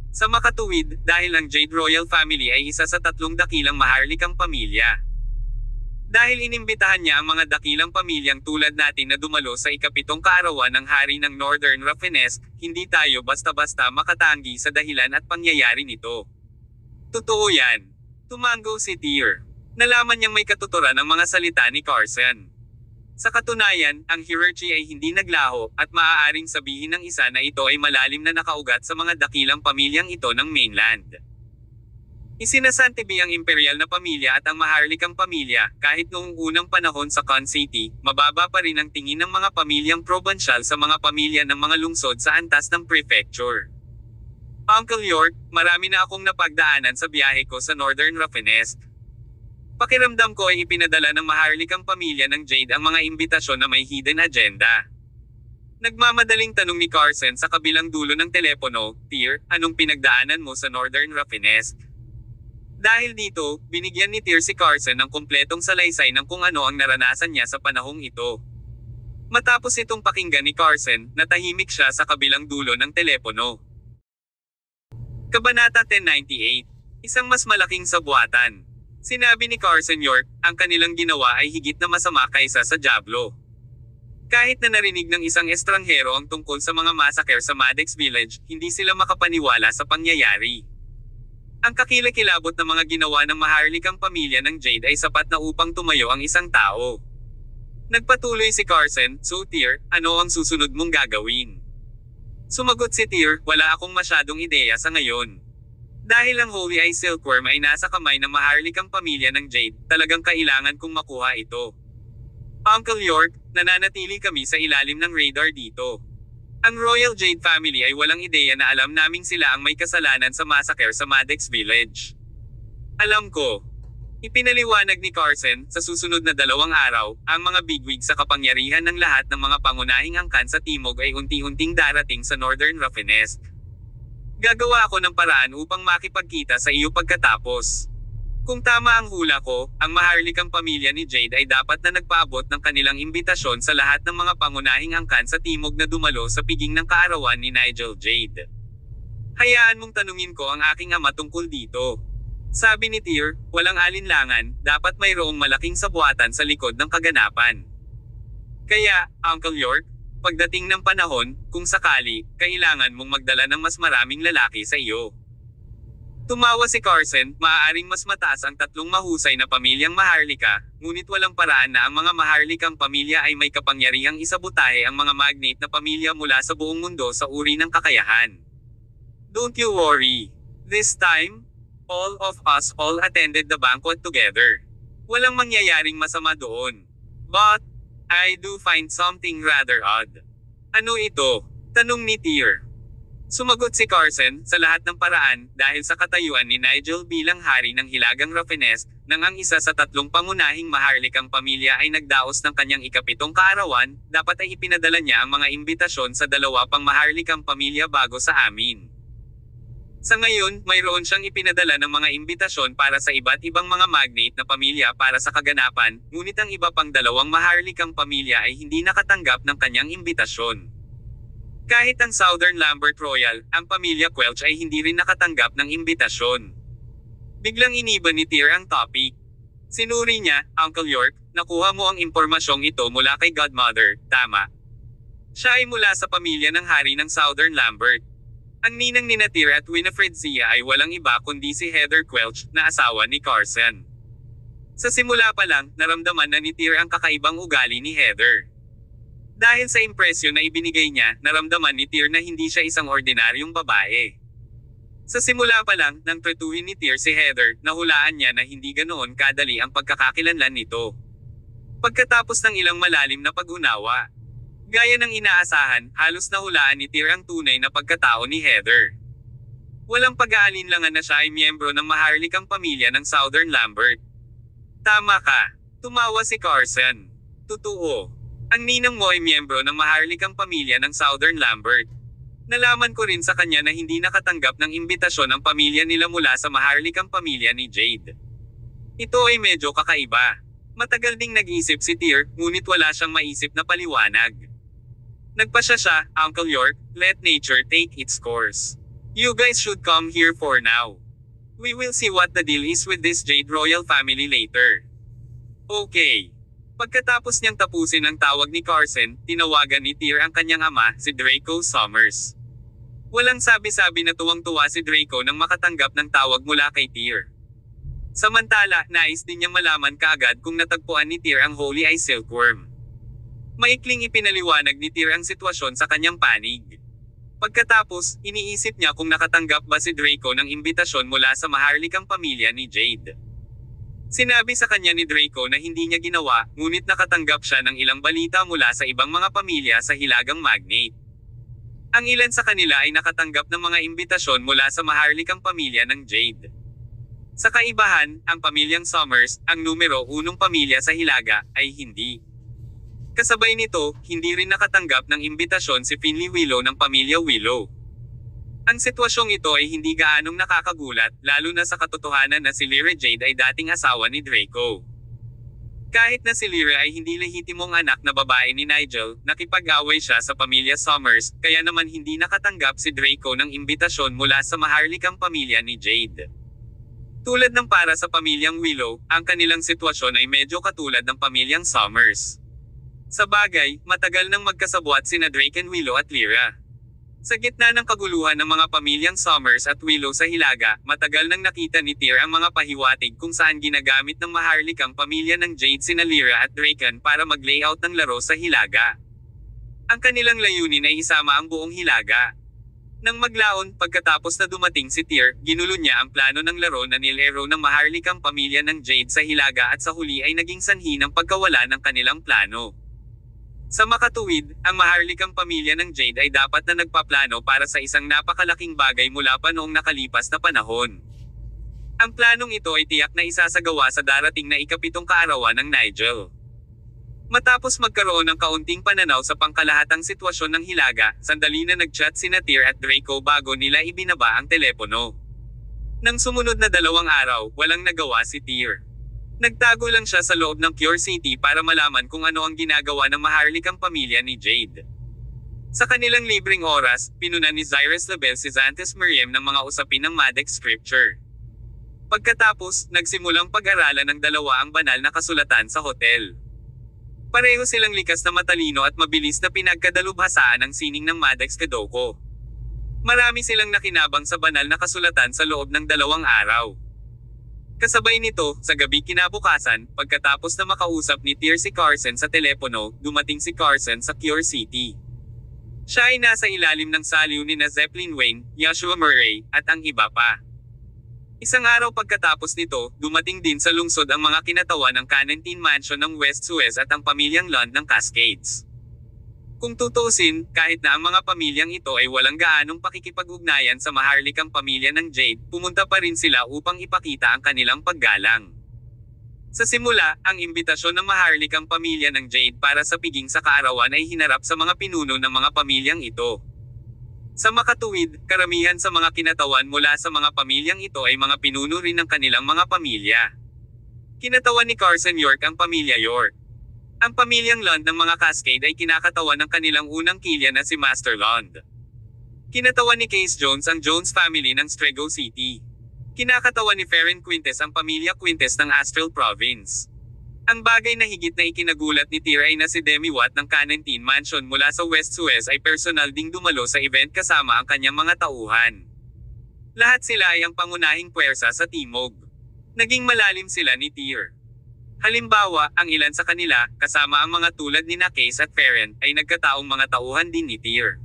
Sa makatuwid, dahil ang Jade Royal Family ay isa sa 3 dakilang maharlikang pamilya. Dahil inimbitahan niya ang mga dakilang pamilyang tulad natin na dumalo sa ikapitong kaarawan ng hari ng Northern Raffines, hindi tayo basta-basta makatanggi sa dahilan at pangyayari nito. Totoo yan. Tumango si Tyr. Nalaman niyang may katuturan ang mga salita ni Carson. Sa katunayan, ang hierarchy ay hindi naglaho, at maaaring sabihin ng isa na ito ay malalim na nakaugat sa mga dakilang pamilyang ito ng mainland. Isinasantabi ang imperial na pamilya at ang maharlikang pamilya, kahit noong unang panahon sa Con City, mababa pa rin ang tingin ng mga pamilyang probansyal sa mga pamilya ng mga lungsod sa antas ng prefecture. Uncle York, marami na akong napagdaanan sa biyahe ko sa Northern Raffines. Pakiramdam ko ay ipinadala ng maharlikang pamilya ng Jade ang mga imbitasyon na may hidden agenda. Nagmamadaling tanong ni Carson sa kabilang dulo ng telepono, Tyr, anong pinagdaanan mo sa Northern Raffines? Dahil dito, binigyan ni Tyr si Carson ng kumpletong salaysay ng kung ano ang naranasan niya sa panahong ito. Matapos itong pakinggan ni Carson, natahimik siya sa kabilang dulo ng telepono. Kabanata 1098. Isang mas malaking sabuatan. Sinabi ni Carson York, ang kanilang ginawa ay higit na masama kaysa sa Diablo. Kahit na narinig ng isang estranghero ang tungkol sa mga massacre sa Maddox Village, hindi sila makapaniwala sa pangyayari. Ang kakilakilabot na mga ginawa ng maharlikang pamilya ng Jade ay sapat na upang tumayo ang isang tao. Nagpatuloy si Carson, so Tyr, ano ang susunod mong gagawin? Sumagot si Tyr, wala akong masyadong ideya sa ngayon. Dahil ang Holy Eye Silkworm ay nasa kamay ng maharlikang pamilya ng Jade, talagang kailangan kong makuha ito. Uncle York, nananatili kami sa ilalim ng radar dito. Ang Royal Jade family ay walang ideya na alam naming sila ang may kasalanan sa massacre sa Maddox Village. Alam ko. Ipinaliwanag ni Carson, sa susunod na 2 araw, ang mga bigwig sa kapangyarihan ng lahat ng mga pangunahing angkan sa Timog ay unti-unting darating sa Northern Raffines. Gagawa ako ng paraan upang makipagkita sa iyo pagkatapos. Kung tama ang hula ko, ang maharlikang pamilya ni Jade ay dapat na nagpaabot ng kanilang imbitasyon sa lahat ng mga pangunahing angkan sa timog na dumalo sa piging ng kaarawan ni Nigel Jade. Hayaan mong tanungin ko ang aking ama tungkol dito. Sabi ni Tyr, walang alinlangan, dapat mayroong malaking sabuatan sa likod ng kaganapan. Kaya, Uncle York, pagdating ng panahon, kung sakali, kailangan mong magdala ng mas maraming lalaki sa iyo. Tumawa si Carson, maaaring mas mataas ang tatlong mahusay na pamilyang Maharlika, ngunit walang paraan na ang mga Maharlikang pamilya ay may kapangyarihang isabutahe ang mga magnate na pamilya mula sa buong mundo sa uri ng kakayahan. Don't you worry. This time, all of us all attended the banquet together. Walang mangyayaring masama doon. But, I do find something rather odd. Ano ito? Tanong ni Tyr. Sumagot si Carson, sa lahat ng paraan, dahil sa katayuan ni Nigel bilang hari ng Hilagang Raffenes, nang ang isa sa tatlong pangunahing Maharlikang pamilya ay nagdaos ng kanyang ikapitong kaarawan, dapat ay ipinadala niya ang mga imbitasyon sa dalawa pang Maharlikang pamilya bago sa amin. Sa ngayon, mayroon siyang ipinadala ng mga imbitasyon para sa iba't ibang mga magnate na pamilya para sa kaganapan, ngunit ang iba pang dalawang Maharlikang pamilya ay hindi nakatanggap ng kanyang imbitasyon. Kahit ang Southern Lambert Royal, ang pamilya Quelch ay hindi rin nakatanggap ng imbitasyon. Biglang iniba ni Tyr ang topic. Sinuri niya, Uncle York, nakuha mo ang impormasyong ito mula kay Godmother, tama? Siya ay mula sa pamilya ng hari ng Southern Lambert. Ang ninang ni Tyr at Winifred Zia ay walang iba kundi si Heather Quelch, na asawa ni Carson. Sa simula pa lang, naramdaman na ni Tyr ang kakaibang ugali ni Heather. Dahil sa impresyon na ibinigay niya, naramdaman ni Tyr na hindi siya isang ordinaryong babae. Sa simula pa lang, nang tretuhin ni Tyr si Heather, nahulaan niya na hindi ganoon kadali ang pagkakakilanlan nito. Pagkatapos ng ilang malalim na pag-unawa, gaya ng inaasahan, halos nahulaan ni Tyr ang tunay na pagkatao ni Heather. Walang pag-aalinlangan na siya ay miyembro ng Maharlikang pamilya ng Southern Lambert. Tama ka. Tumawa si Carson. Totoo. Ang ninang mo ay miyembro ng Maharlikang pamilya ng Southern Lambert. Nalaman ko rin sa kanya na hindi nakatanggap ng imbitasyon ang pamilya nila mula sa Maharlikang pamilya ni Jade. Ito ay medyo kakaiba. Matagal ding nag-isip si Tyr, ngunit wala siyang maisip na paliwanag. Nagpasya siya, Uncle York, let nature take its course. You guys should come here for now. We will see what the deal is with this Jade royal family later. Okay. Pagkatapos niyang tapusin ang tawag ni Carson, tinawagan ni Tyr ang kanyang ama, si Draco Summers. Walang sabi-sabi na tuwang-tuwa si Draco nang makatanggap ng tawag mula kay Tyr. Samantala, nais din niyang malaman kaagad kung natagpuan ni Tyr ang Holy Eye Silkworm. Maikling ipinaliwanag ni Tyr ang sitwasyon sa kanyang panig. Pagkatapos, iniisip niya kung nakatanggap ba si Draco ng imbitasyon mula sa Maharlikang pamilya ni Jade. Sinabi sa kanya ni Draco na hindi niya ginawa, ngunit nakatanggap siya ng ilang balita mula sa ibang mga pamilya sa Hilagang Magnate. Ang ilan sa kanila ay nakatanggap ng mga imbitasyon mula sa Maharlikang pamilya ng Jade. Sa kaibahan, ang pamilyang Summers, ang numero 1 pamilya sa Hilaga, ay hindi. Kasabay nito, hindi rin nakatanggap ng imbitasyon si Finley Willow ng pamilya Willow. Ang sitwasyong ito ay hindi gaanong nakakagulat, lalo na sa katotohanan na si Lyra Jade ay dating asawa ni Draco. Kahit na si Lyra ay hindi lehitimong anak na babae ni Nigel, nakipag-away siya sa pamilya Summers, kaya naman hindi nakatanggap si Draco ng imbitasyon mula sa Maharlikang pamilya ni Jade. Tulad ng para sa pamilyang Willow, ang kanilang sitwasyon ay medyo katulad ng pamilyang Summers. Sa bagay, matagal nang magkasabwat sina Drake and Willow at Lyra. Sa gitna ng kaguluhan ng mga pamilyang Summers at Willow sa Hilaga, matagal nang nakita ni Tyr ang mga pahiwatig kung saan ginagamit ng Maharlikang pamilya ng Jade sina Lyra at Draken para mag-layout ng laro sa Hilaga. Ang kanilang layunin ay isama ang buong Hilaga. Nang maglaon, pagkatapos na dumating si Tyr, ginulo niya ang plano ng laro na nilaro ng Maharlikang pamilya ng Jade sa Hilaga at sa huli ay naging sanhi ng pagkawala ng kanilang plano. Sa makatuwid, ang Maharlikang pamilya ng Jade ay dapat na nagpaplano para sa isang napakalaking bagay mula pa noong nakalipas na panahon. Ang planong ito ay tiyak na isasagawa sa darating na ikapitong kaarawan ng Nigel. Matapos magkaroon ng kaunting pananaw sa pangkalahatang sitwasyon ng Hilaga, sandali na nag-chat sina Tyr at Draco bago nila ibinaba ang telepono. Nang sumunod na 2 araw, walang nagawa si Tyr. Nagtago lang siya sa loob ng Cure City para malaman kung ano ang ginagawa ng maharlikang pamilya ni Jade. Sa kanilang libreng oras, pinunan ni Cyrus Label si Xanthus Miriam ng mga usapin ng Madex Scripture. Pagkatapos, nagsimulang pag-aralan ng dalawa ang banal na kasulatan sa hotel. Pareho silang likas na matalino at mabilis na pinagkadalubhasaan ang sining ng Madex Kadoko. Marami silang nakinabang sa banal na kasulatan sa loob ng 2 araw. Kasabay nito, sa gabi kinabukasan, pagkatapos na makausap ni Tyr si Carson sa telepono, dumating si Carson sa Cure City. Siya ay nasa ilalim ng saliw ni na Zeppelin Wayne, Joshua Murray, at ang iba pa. Isang araw pagkatapos nito, dumating din sa lungsod ang mga kinatawan ng Canentine Mansion ng West Suez at ang pamilyang Lund ng Cascades. Kung tutuusin, kahit na ang mga pamilyang ito ay walang gaanong pakikipag-ugnayan sa maharlikang pamilya ng Jade, pumunta pa rin sila upang ipakita ang kanilang paggalang. Sa simula, ang imbitasyon ng maharlikang pamilya ng Jade para sa piging sa kaarawan ay hinarap sa mga pinuno ng mga pamilyang ito. Sa makatuwid, karamihan sa mga kinatawan mula sa mga pamilyang ito ay mga pinuno rin ng kanilang mga pamilya. Kinatawan ni Carson York ang pamilya York. Ang pamilyang Lund ng mga Cascade ay kinakatawan ng kanilang unang kilya na si Master Lund. Kinatawan ni Case Jones ang Jones family ng Strego City. Kinakatawan ni Ferren Quintes ang pamilya Quintes ng Astral Province. Ang bagay na higit na ikinagulat ni Tyr ay na si Demi Watt ng Canentine Mansion mula sa West Suez ay personal ding dumalo sa event kasama ang kanyang mga tauhan. Lahat sila ay ang pangunahing puwersa sa Timog. Naging malalim sila ni Tyr. Halimbawa, ang ilan sa kanila, kasama ang mga tulad ni na Case at Ferren, ay nagkataong mga tauhan din ni Tyr.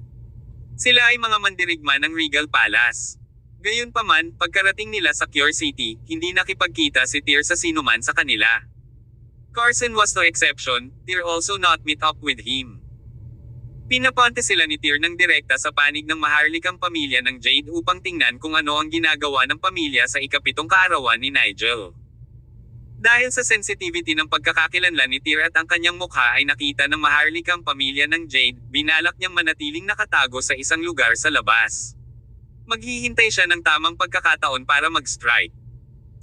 Sila ay mga mandirigma ng Regal Palace. Gayunpaman, pagkarating nila sa Cure City, hindi nakipagkita si Tyr sa sinuman sa kanila. Carson was no exception, Tyr also not meet up with him. Pinapante sila ni Tyr ng direkta sa panig ng maharlikang pamilya ng Jade upang tingnan kung ano ang ginagawa ng pamilya sa ika-7 kaarawan ni Nigel. Dahil sa sensitivity ng pagkakakilanlan ni Tyr at ang kanyang mukha ay nakita ng maharlikang pamilya ng Jade, binalak niyang manatiling nakatago sa isang lugar sa labas. Maghihintay siya ng tamang pagkakataon para mag-strike.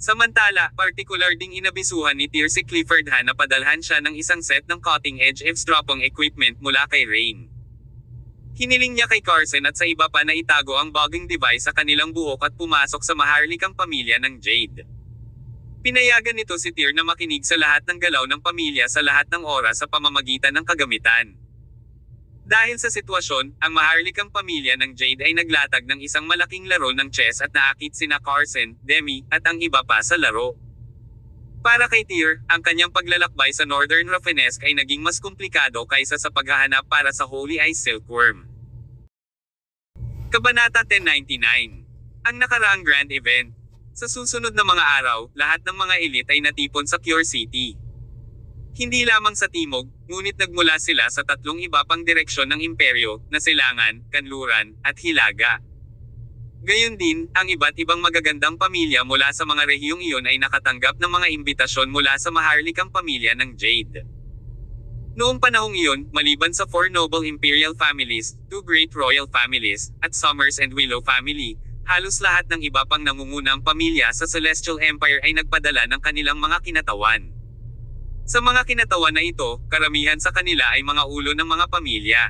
Samantala, partikular ding inabisuhan ni Tyr si Clifford Han na padalhan siya ng isang set ng cutting-edge eavesdropping equipment mula kay Rain. Hiniling niya kay Carson at sa iba pa na itago ang bugging device sa kanilang buhok at pumasok sa maharlikang pamilya ng Jade. Pinayagan nito si Tyr na makinig sa lahat ng galaw ng pamilya sa lahat ng oras sa pamamagitan ng kagamitan. Dahil sa sitwasyon, ang maharlikang pamilya ng Jade ay naglatag ng isang malaking laro ng chess at naakit sina Carson, Demi, at ang iba pa sa laro. Para kay Tyr, ang kanyang paglalakbay sa Northern Rafinesque ay naging mas komplikado kaysa sa paghahanap para sa Holy Ice Silkworm. Kabanata 1099. Ang nakaraang Grand Event. Sa susunod na mga araw, lahat ng mga elite ay natipon sa Cure City. Hindi lamang sa timog, ngunit nagmula sila sa 3 iba pang direksyon ng imperyo, na Silangan, Kanluran, at Hilaga. Gayon din, ang iba't ibang magagandang pamilya mula sa mga rehiyong iyon ay nakatanggap ng mga imbitasyon mula sa maharlikang pamilya ng Jade. Noong panahong iyon, maliban sa 4 noble imperial families, 2 great royal families, at Summers and Willow family, halos lahat ng iba pang nangungunang pamilya sa Celestial Empire ay nagpadala ng kanilang mga kinatawan. Sa mga kinatawan na ito, karamihan sa kanila ay mga ulo ng mga pamilya.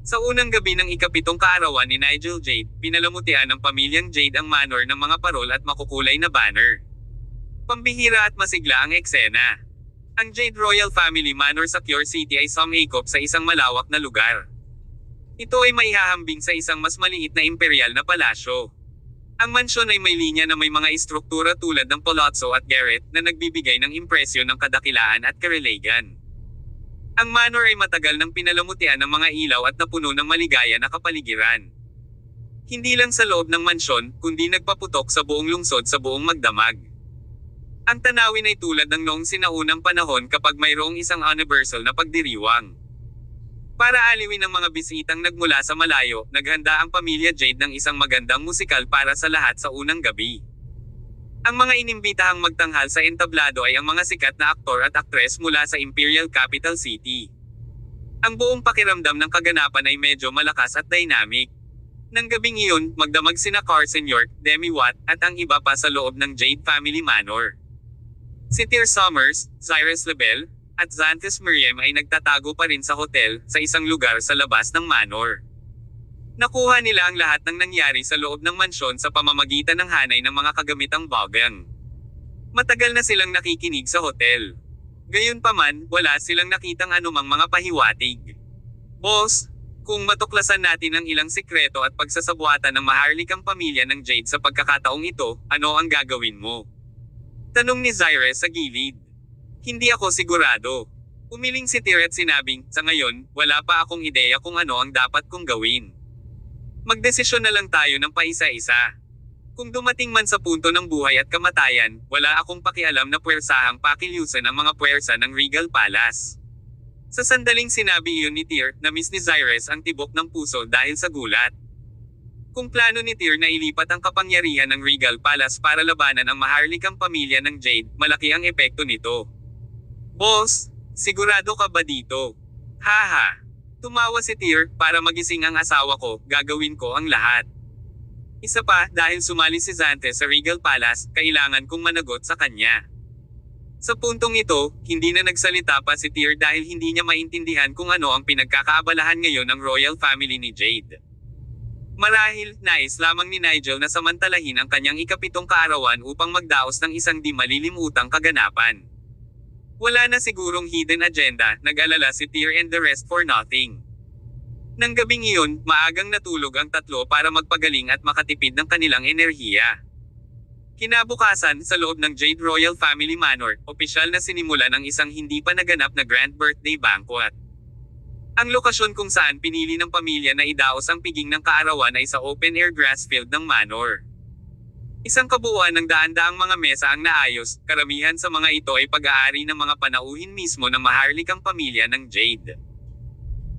Sa unang gabi ng ika-7 kaarawan ni Nigel Jade, pinalamutian ng pamilyang Jade ang manor ng mga parol at makukulay na banner. Pambihira at masigla ang eksena. Ang Jade Royal Family Manor sa Cure City ay sumakop sa isang malawak na lugar. Ito ay maihahambing sa isang mas maliit na imperial na palasyo. Ang mansyon ay may linya na may mga istruktura tulad ng palazzo at garret na nagbibigay ng impresyon ng kadakilaan at karelegan. Ang manor ay matagal nang pinalamutian ng mga ilaw at napuno ng maligaya na kapaligiran. Hindi lang sa loob ng mansyon, kundi nagpaputok sa buong lungsod sa buong magdamag. Ang tanawin ay tulad ng noong sinaunang panahon kapag mayroong isang universal na pagdiriwang. Para aliwin ang mga bisitang nagmula sa malayo, naghanda ang pamilya Jade ng isang magandang musikal para sa lahat sa unang gabi. Ang mga inimbitahang magtanghal sa entablado ay ang mga sikat na aktor at aktres mula sa Imperial Capital City. Ang buong pakiramdam ng kaganapan ay medyo malakas at dynamic. Nang gabing iyon, magdamag sina Carson York, Demi Watt, at ang iba pa sa loob ng Jade Family Manor. Si Tyr Summers, Cyrus Lebel, at Xanthus Miriam ay nagtatago pa rin sa hotel, sa isang lugar sa labas ng manor. Nakuha nila ang lahat ng nangyari sa loob ng mansyon sa pamamagitan ng hanay ng mga kagamitang bagang. Matagal na silang nakikinig sa hotel. Gayunpaman, wala silang nakitang anumang mga pahiwatig. Boss, kung matuklasan natin ang ilang sikreto at pagsasabuatan ng maharlikang pamilya ng Jade sa pagkakataong ito, ano ang gagawin mo? Tanong ni Cyrus sa gilid. Hindi ako sigurado. Umiling si Tyr at sinabing, sa ngayon, wala pa akong ideya kung ano ang dapat kong gawin. Magdesisyon na lang tayo ng paisa-isa. Kung dumating man sa punto ng buhay at kamatayan, wala akong pakialam na puwersahang pakilusan ang mga puwersa ng Regal Palace. Sa sandaling sinabi iyon ni Tyr, na-miss ni Cyrus ang tibok ng puso dahil sa gulat. Kung plano ni Tyr na ilipat ang kapangyarihan ng Regal Palace para labanan ang maharlikang pamilya ng Jade, malaki ang epekto nito. Boss, sigurado ka ba dito? Haha. Tumawa si Tyr, para magising ang asawa ko, gagawin ko ang lahat. Isa pa, dahil sumali si Xanthus sa Regal Palace, kailangan kong managot sa kanya. Sa puntong ito, hindi na nagsalita pa si Tyr dahil hindi niya maintindihan kung ano ang pinagkakaabalahan ngayon ng royal family ni Jade. Marahil, nais lamang ni Nigel na samantalahin ang kanyang ikapitong kaarawan upang magdaos ng isang di malilimutang kaganapan. Wala na sigurong hidden agenda, nag-alala si Tyr and the rest for nothing. Nang gabing iyon, maagang natulog ang tatlo para magpagaling at makatipid ng kanilang enerhiya. Kinabukasan, sa loob ng Jade Royal Family Manor, opisyal na sinimulan ang isang hindi pa naganap na grand birthday banquet. Ang lokasyon kung saan pinili ng pamilya na idaos ang piging ng kaarawan ay sa open-air grass field ng manor. Isang kabuuan ng daan-daang mga mesa ang naayos, karamihan sa mga ito ay pag-aari ng mga panauhin mismo ng maharlikang pamilya ng Jade.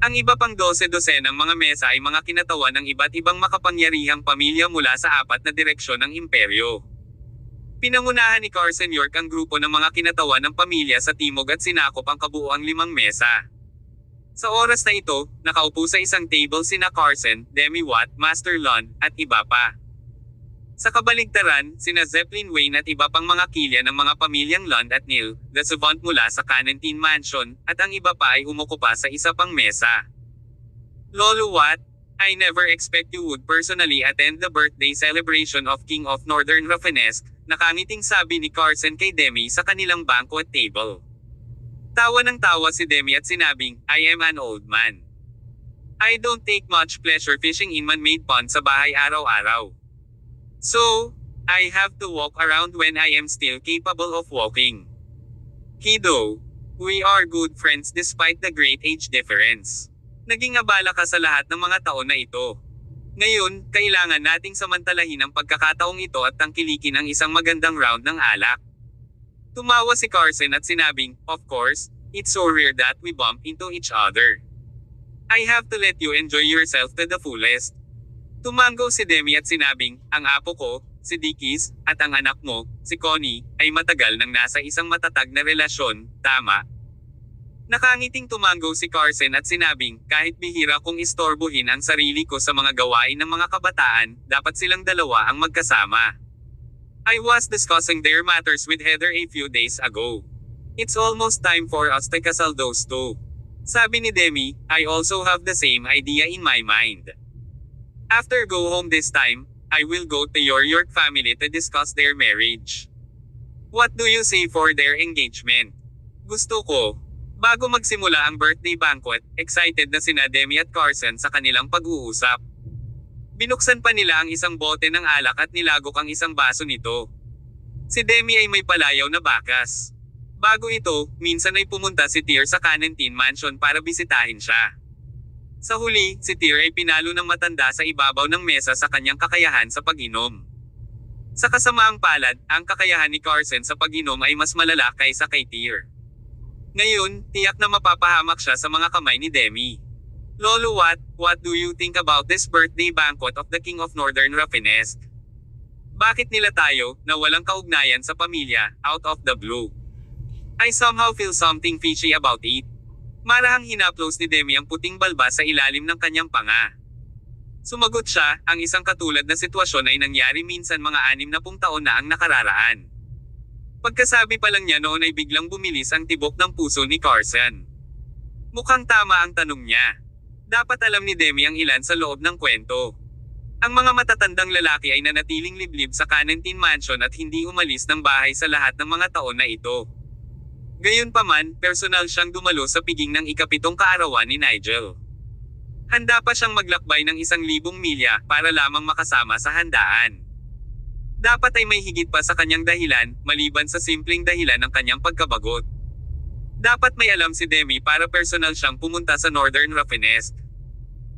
Ang iba pang 12 ng mga mesa ay mga kinatawan ng iba't ibang makapangyarihang pamilya mula sa 4 na direksyon ng imperyo. Pinangunahan ni Carson York ang grupo ng mga kinatawan ng pamilya sa timog at sinakop ang kabuuang 5 mesa. Sa oras na ito, nakaupo sa isang table sina Carson, Demi Watt, Master Lon, at iba pa. Sa kabaligtaran, sina Zeppelin Wayne at iba pang mga kilya ng mga pamilyang Lund at Neil, the savant mula sa Canentine Mansion, at ang iba pa ay umuko pa sa isa pang mesa. Lolo Watt, I never expect you would personally attend the birthday celebration of King of Northern Rafinesque, nakangiting sabi ni Carson kay Demi sa kanilang banquet table. Tawa ng tawa si Demi at sinabing, I am an old man. I don't take much pleasure fishing in man-made pond sa bahay araw-araw. So, I have to walk around when I am still capable of walking. Kiddo, we are good friends despite the great age difference. Naging abala ka sa lahat ng mga taon na ito. Ngayon, kailangan nating samantalahin ang pagkakataong ito at tangkilikin ang isang magandang round ng alak. Tumawa si Carson at sinabing, of course, it's so rare that we bump into each other. I have to let you enjoy yourself to the fullest. Tumango si Demi at sinabing, ang apo ko, si Dickies, at ang anak mo, si Connie, ay matagal nang nasa isang matatag na relasyon, tama? Nakangiting tumango si Carson at sinabing, kahit bihira kong istorbohin ang sarili ko sa mga gawain ng mga kabataan, dapat silang dalawa ang magkasama. I was discussing their matters with Heather a few days ago. It's almost time for us to kasal those two. Sabi ni Demi, I also have the same idea in my mind. After go home this time, I will go to your York family to discuss their marriage. What do you say for their engagement? Gusto ko. Bago magsimula ang birthday banquet, excited na sina Demi at Carson sa kanilang pag-uusap. Binuksan pa nila ang isang bote ng alak at nilagok ang isang baso nito. Si Demi ay may palayaw na bakas. Bago ito, minsan ay pumunta si Tyr sa Canentine Mansion para bisitahin siya. Sa huli, si Tyr ay pinalo ng matanda sa ibabaw ng mesa sa kanyang kakayahan sa pag-inom. Sa kasamaang palad, ang kakayahan ni Carson sa pag-inom ay mas malala kaysa kay Tyr. Ngayon, tiyak na mapapahamak siya sa mga kamay ni Demi. Lolo Watt, what do you think about this birthday banquet of the King of Northern Rafinesque? Bakit nila tayo, na walang kaugnayan sa pamilya, out of the blue? I somehow feel something fishy about it. Marahang hinaplos ni Demi ang puting balbas sa ilalim ng kanyang panga. Sumagot siya, ang isang katulad na sitwasyon ay nangyari minsan mga 60 taon na ang nakararaan. Pagkasabi pa lang niya noon ay biglang bumilis ang tibok ng puso ni Carson. Mukhang tama ang tanong niya. Dapat alam ni Demi ang ilan sa loob ng kwento. Ang mga matatandang lalaki ay nanatiling liblib sa Cannington Mansion at hindi umalis ng bahay sa lahat ng mga taon na ito. Gayunpaman, personal siyang dumalo sa piging ng ika-7 kaarawan ni Nigel. Handa pa siyang maglakbay ng 1,000 milya para lamang makasama sa handaan. Dapat ay may higit pa sa kanyang dahilan, maliban sa simpleng dahilan ng kanyang pagkabagot. Dapat may alam si Demi para personal siyang pumunta sa Northern Rafinesque.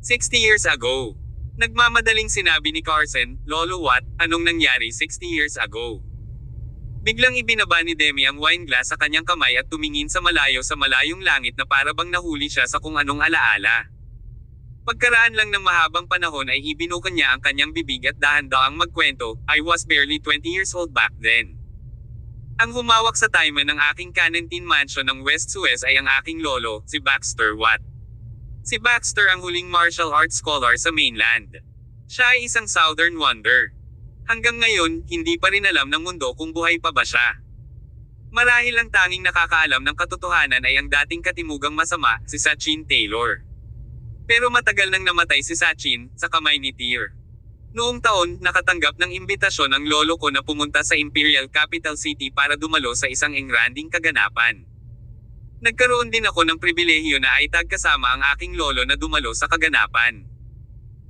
60 years ago. Nagmamadaling sinabi ni Carson, "Lolo what, anong nangyari 60 years ago?" Biglang ibinaba ni Demi ang wine glass sa kanyang kamay at tumingin sa malayong langit na parabang nahuli siya sa kung anong alaala. Pagkaraan lang ng mahabang panahon ay ibinukan niya ang kanyang bibig at dahan-daang magkwento, "I was barely 20 years old back then. Ang humawak sa timing ng aking Cannington Mansion ng West Suez ay ang aking lolo, si Baxter Watt. Si Baxter ang huling martial arts scholar sa mainland. Siya ay isang Southern Wonder. Hanggang ngayon, hindi pa rin alam ng mundo kung buhay pa ba siya. Marahil ang tanging nakakaalam ng katotohanan ay ang dating katimugang masama, si Sachin Taylor. Pero matagal nang namatay si Sachin, sa kamay ni Tyr. Noong taon, nakatanggap ng imbitasyon ang lolo ko na pumunta sa Imperial Capital City para dumalo sa isang engranding kaganapan. Nagkaroon din ako ng pribilehiyo na aitag kasama ang aking lolo na dumalo sa kaganapan.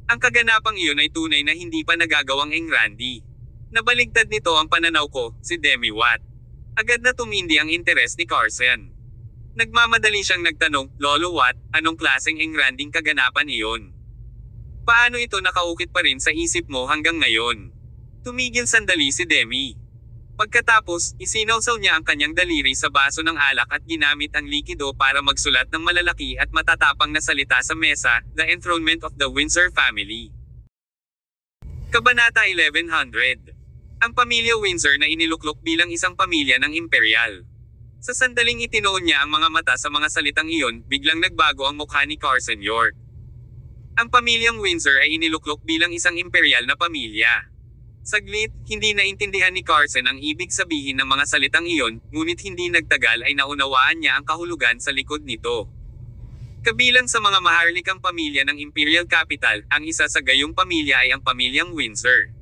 Ang kaganapang iyon ay tunay na hindi pa nagagawang engrandi. Nabaligtad nito ang pananaw ko, si Demi Watt. Agad na tumindi ang interes ni Carson. Nagmamadali siyang nagtanong, "Lolo Watt, anong klaseng engranding kaganapan iyon? Paano ito nakaukit pa rin sa isip mo hanggang ngayon?" Tumigil sandali si Demi. Pagkatapos, isinawsaw niya ang kanyang daliri sa baso ng alak at ginamit ang likido para magsulat ng malalaki at matatapang na salita sa mesa, "The Enthronement of the Windsor Family." Kabanata 1100. Ang pamilya Windsor na iniluklok bilang isang pamilya ng imperial. Sa sandaling itinoon niya ang mga mata sa mga salitang iyon, biglang nagbago ang mukha ni Carson York. Ang pamilyang Windsor ay iniluklok bilang isang imperial na pamilya. Saglit, hindi naintindihan ni Carson ang ibig sabihin ng mga salitang iyon, ngunit hindi nagtagal ay naunawaan niya ang kahulugan sa likod nito. Kabilang sa mga maharlikang pamilya ng Imperial Capital, ang isa sa gayong pamilya ay ang pamilyang Windsor.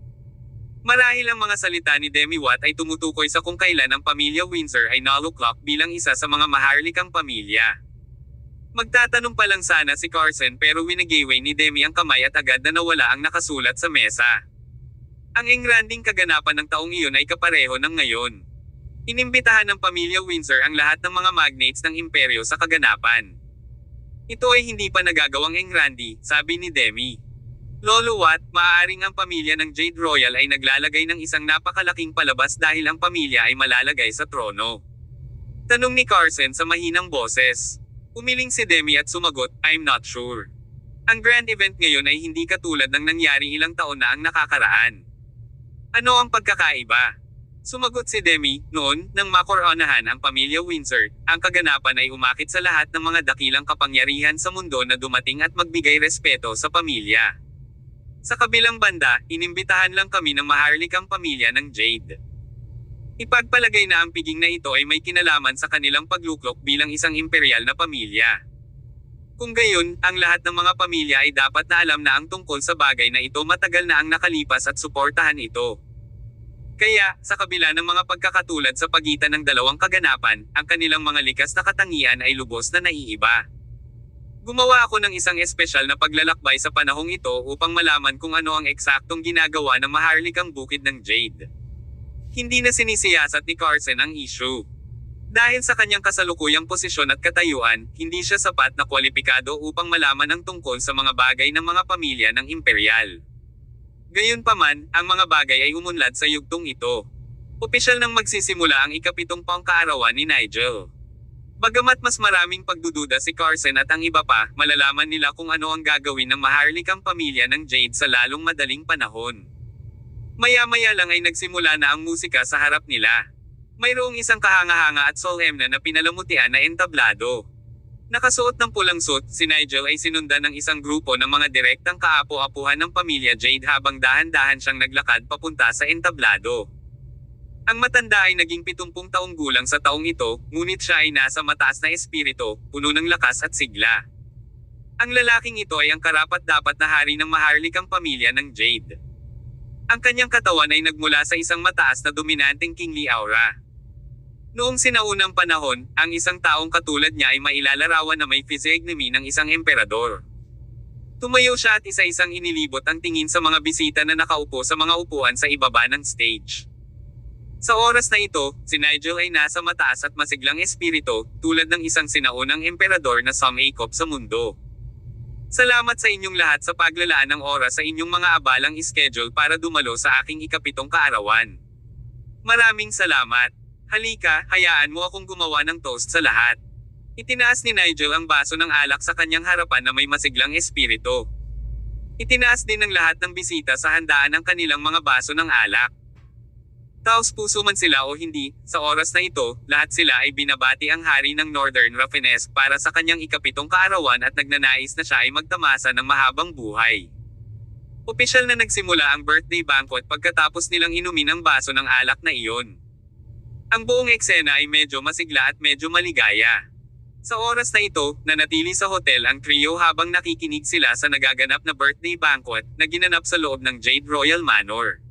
Marahil ang mga salita ni Demi Watt ay tumutukoy sa kung kailan ang pamilya Windsor ay naluklok bilang isa sa mga maharlikang pamilya. Magtatanong pa lang sana si Carson pero winagiway ni Demi ang kamay at agad na nawala ang nakasulat sa mesa. Ang engranding kaganapan ng taong iyon ay kapareho ng ngayon. Inimbitahan ng pamilya Windsor ang lahat ng mga magnates ng imperyo sa kaganapan. Ito ay hindi pa nagagawang engrandi, sabi ni Demi. "Lolo Watt, maaaring ang pamilya ng Jade Royal ay naglalagay ng isang napakalaking palabas dahil ang pamilya ay malalagay sa trono?" Tanong ni Carson sa mahinang boses. Umiling si Demi at sumagot, "I'm not sure. Ang grand event ngayon ay hindi katulad ng nangyari ilang taon na ang nakakaraan." "Ano ang pagkakaiba?" Sumagot si Demi, "Noon, nang makoronahan ang pamilya Windsor, ang kaganapan ay umakit sa lahat ng mga dakilang kapangyarihan sa mundo na dumating at magbigay respeto sa pamilya. Sa kabilang banda, inimbitahan lang kami ng maharlikang pamilya ng Jade. Ipagpalagay na ang piging na ito ay may kinalaman sa kanilang pagluklok bilang isang imperial na pamilya. Kung gayon, ang lahat ng mga pamilya ay dapat na alam na ang tungkol sa bagay na ito matagal na ang nakalipas at suportahan ito. Kaya, sa kabila ng mga pagkakatulad sa pagitan ng dalawang kaganapan, ang kanilang mga likas na katangian ay lubos na naiiba. Gumawa ako ng isang espesyal na paglalakbay sa panahong ito upang malaman kung ano ang eksaktong ginagawa ng maharlikang bukid ng Jade." Hindi na sinisiyasat ni Carson ang issue. Dahil sa kanyang kasalukuyang posisyon at katayuan, hindi siya sapat na kwalipikado upang malaman ang tungkol sa mga bagay ng mga pamilya ng imperial. Gayunpaman, ang mga bagay ay umunlad sa yugtong ito. Opisyal nang magsisimula ang ika-7 kaarawan ni Nigel. Bagamat mas maraming pagdududa si Carson at ang iba pa, malalaman nila kung ano ang gagawin ng maharlikang pamilya ng Jade sa lalong madaling panahon. Maya-maya lang ay nagsimula na ang musika sa harap nila. Mayroong isang kahanga-hanga at solemne na pinalamutian na entablado. Nakasuot ng pulang suit, si Nigel ay sinundan ng isang grupo ng mga direktang kaapo-apuhan ng pamilya Jade habang dahan-dahan siyang naglakad papunta sa entablado. Ang matanda ay naging 70 taong gulang sa taong ito, ngunit siya ay nasa mataas na espiritu, puno ng lakas at sigla. Ang lalaking ito ay ang karapat-dapat na hari ng maharlikang pamilya ng Jade. Ang kanyang katawan ay nagmula sa isang mataas na dominanteng kingly aura. Noong sinaunang panahon, ang isang taong katulad niya ay mailalarawan na may physiognomy ng isang emperador. Tumayo siya at isa-isang inilibot ang tingin sa mga bisita na nakaupo sa mga upuan sa ibaba ng stage. Sa oras na ito, si Nigel ay nasa mataas at masiglang espiritu, tulad ng isang sinaunang emperador na sumaikop sa mundo. Salamat sa inyong lahat sa paglalaan ng oras sa inyong mga abalang schedule para dumalo sa aking ikapitong kaarawan. Maraming salamat. Halika, hayaan mo akong gumawa ng toast sa lahat. Itinaas ni Nigel ang baso ng alak sa kanyang harapan na may masiglang espiritu. Itinaas din ng lahat ng bisita sa handaan ang kanilang mga baso ng alak. Taos puso man sila o hindi, sa oras na ito, lahat sila ay binabati ang hari ng Northern Rafinesque para sa kanyang ikapitong kaarawan at nagnanais na siya ay magtamasa ng mahabang buhay. Opisyal na nagsimula ang birthday banquet pagkatapos nilang inumin ang baso ng alak na iyon. Ang buong eksena ay medyo masigla at medyo maligaya. Sa oras na ito, nanatili sa hotel ang trio habang nakikinig sila sa nagaganap na birthday banquet na ginanap sa loob ng Jade Royal Manor.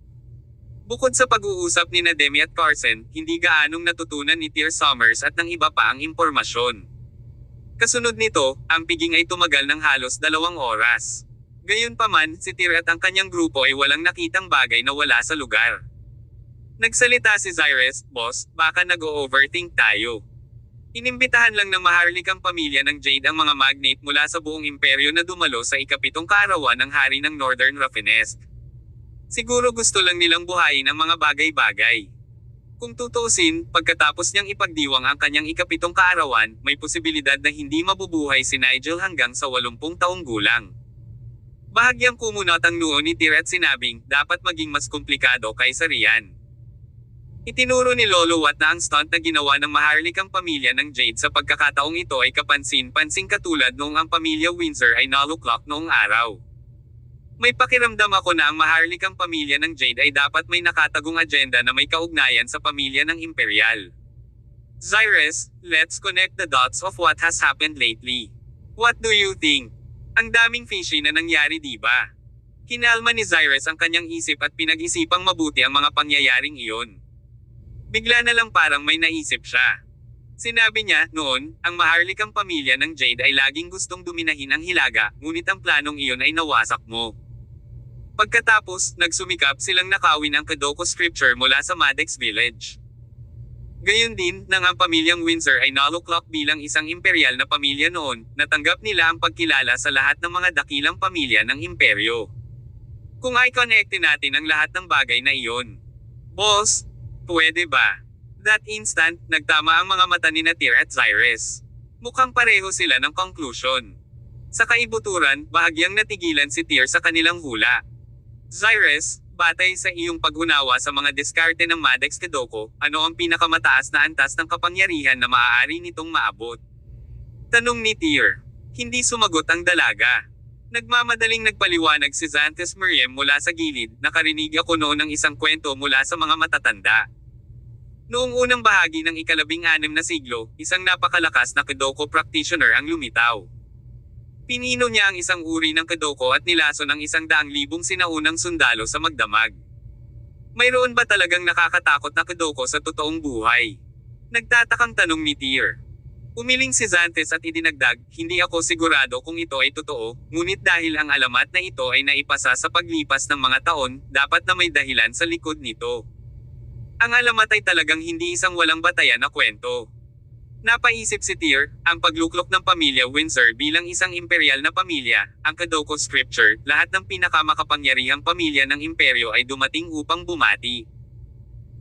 Bukod sa pag-uusap ni Demi at Carson, hindi gaanong natutunan ni Tyr Summers at ng iba pa ang impormasyon. Kasunod nito, ang piging ay tumagal ng halos 2 oras. Gayunpaman, si Tyr at ang kanyang grupo ay walang nakitang bagay na wala sa lugar. Nagsalita si Cyrus, "Boss, baka nag-o-overthink tayo. Inimbitahan lang ng maharlikang pamilya ng Jade ang mga magnate mula sa buong imperyo na dumalo sa ikapitong kaarawan ng hari ng Northern Rafinesque. Siguro gusto lang nilang buhayin ang mga bagay-bagay. Kung tutuusin, pagkatapos niyang ipagdiwang ang kanyang ikapitong kaarawan, may posibilidad na hindi mabubuhay si Nigel hanggang sa 80 taong gulang." Bahagyang kumunot ang noo ni Tyr at sinabing, dapat maging mas komplikado kaysa riyan. Itinuro ni Lolo Watt na ang stunt na ginawa ng maharlikang pamilya ng Jade sa pagkakataong ito ay kapansin-pansing katulad noong ang pamilya Windsor ay naluklak noong araw. May pakiramdam ako na ang maharlikang pamilya ng Jade ay dapat may nakatagong agenda na may kaugnayan sa pamilya ng imperial. Cyrus, let's connect the dots of what has happened lately. What do you think? Ang daming fishy na nangyari, diba? Kinalma ni Cyrus ang kanyang isip at pinag-isipang mabuti ang mga pangyayaring iyon. Bigla na lang parang may naisip siya. Sinabi niya, noon, ang maharlikang pamilya ng Jade ay laging gustong duminahin ang hilaga, ngunit ang planong iyon ay nawasak mo. Pagkatapos, nagsumikap silang nakawin ang Kadoko scripture mula sa Maddox Village. Gayon din, nang ang pamilyang Windsor ay naluklak bilang isang imperial na pamilya noon, natanggap nila ang pagkilala sa lahat ng mga dakilang pamilya ng imperyo. Kung ay connectin natin ang lahat ng bagay na iyon. Boss, pwede ba? That instant, nagtama ang mga mata ni Tyr at Cyrus. Mukhang pareho sila ng conclusion. Sa kaibuturan, bahagyang natigilan si Tyr sa kanilang hula. Cyrus, batay sa iyong pag-unawa sa mga diskarte ng Maddox Kadoko, ano ang pinakamataas na antas ng kapangyarihan na maaari nitong maabot? Tanong ni Tyr. Hindi sumagot ang dalaga. Nagmamadaling nagpaliwanag si Xanthus Meriem mula sa gilid, nakarinig ako noon ng isang kwento mula sa mga matatanda. Noong unang bahagi ng ika-16 na siglo, isang napakalakas na Kadoko practitioner ang lumitaw. Pinino niya ang isang uri ng Kadoko at nilaso ng 100,000 sinaunang sundalo sa magdamag. Mayroon ba talagang nakakatakot na Kadoko sa totoong buhay? Nagtatakang tanong ni Tyr. Umiling si Xanthus at idinagdag, hindi ako sigurado kung ito ay totoo, ngunit dahil ang alamat na ito ay naipasa sa paglipas ng mga taon, dapat na may dahilan sa likod nito. Ang alamat ay talagang hindi isang walang batayan na kwento. Napaisip si Tyr, ang pagluklok ng pamilya Windsor bilang isang imperial na pamilya, ang Kadoko scripture, lahat ng pinakamakapangyarihang pamilya ng imperyo ay dumating upang bumati.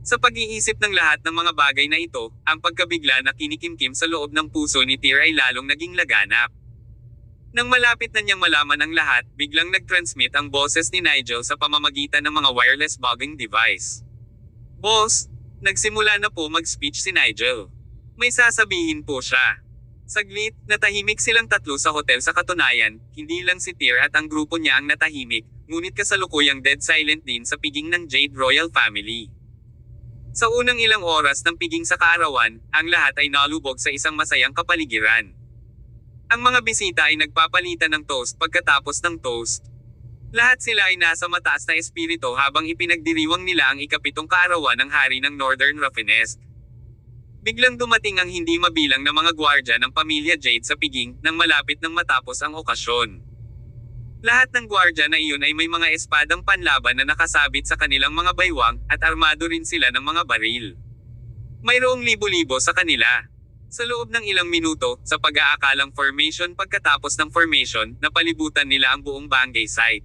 Sa pag-iisip ng lahat ng mga bagay na ito, ang pagkabigla na kinikimkim sa loob ng puso ni Tyr ay lalong naging laganap. Nang malapit na niyang malaman ang lahat, biglang nag-transmit ang boses ni Nigel sa pamamagitan ng mga wireless bugging device. "Boss, nagsimula na po mag-speech si Nigel. May sasabihin po siya." Saglit, natahimik silang tatlo sa hotel. Sa katunayan, hindi lang si Tyr at ang grupo niya ang natahimik, ngunit kasalukuyang dead silent din sa piging ng Jade Royal Family. Sa unang ilang oras ng piging sa kaarawan, ang lahat ay nalubog sa isang masayang kapaligiran. Ang mga bisita ay nagpapalitan ng toast pagkatapos ng toast. Lahat sila ay nasa mataas na espiritu habang ipinagdiriwang nila ang ikapitong kaarawan ng hari ng Northern Rafinesque. Biglang dumating ang hindi mabilang na mga gwardya ng pamilya Jade sa piging nang malapit nang matapos ang okasyon. Lahat ng gwardya na iyon ay may mga espadang panlaban na nakasabit sa kanilang mga baywang at armado rin sila ng mga baril. Mayroong libo-libo sa kanila. Sa loob ng ilang minuto, sa pag-aakalang formation pagkatapos ng formation, napalibutan nila ang buong barangay site.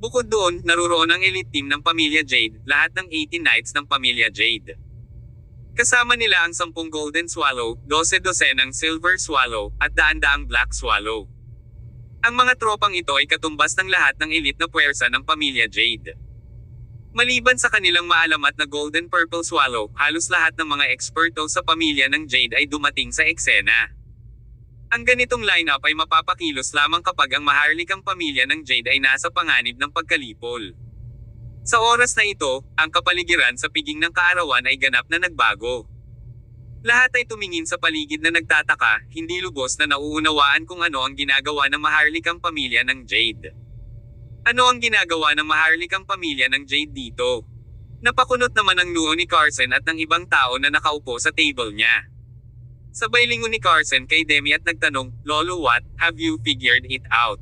Bukod doon, naruroon ang elite team ng pamilya Jade, lahat ng 18 knights ng pamilya Jade. Kasama nila ang 10 Golden Swallow, 12 ng Silver Swallow, at daan-daang Black Swallow. Ang mga tropang ito ay katumbas ng lahat ng elite na puwersa ng pamilya Jade. Maliban sa kanilang maalamat na Golden Purple Swallow, halos lahat ng mga eksperto sa pamilya ng Jade ay dumating sa eksena. Ang ganitong lineup ay mapapakilos lamang kapag ang maharlikang pamilya ng Jade ay nasa panganib ng pagkalipol. Sa oras na ito, ang kapaligiran sa piging ng kaarawan ay ganap na nagbago. Lahat ay tumingin sa paligid na nagtataka, hindi lubos na nauunawaan kung ano ang ginagawa ng maharlikang pamilya ng Jade. Ano ang ginagawa ng maharlikang pamilya ng Jade dito? Napakunot naman ang noo ni Carson at ng ibang tao na nakaupo sa table niya. Sabay lingon ni Carson kay Demi at nagtanong, "Lolo, what have you figured it out?"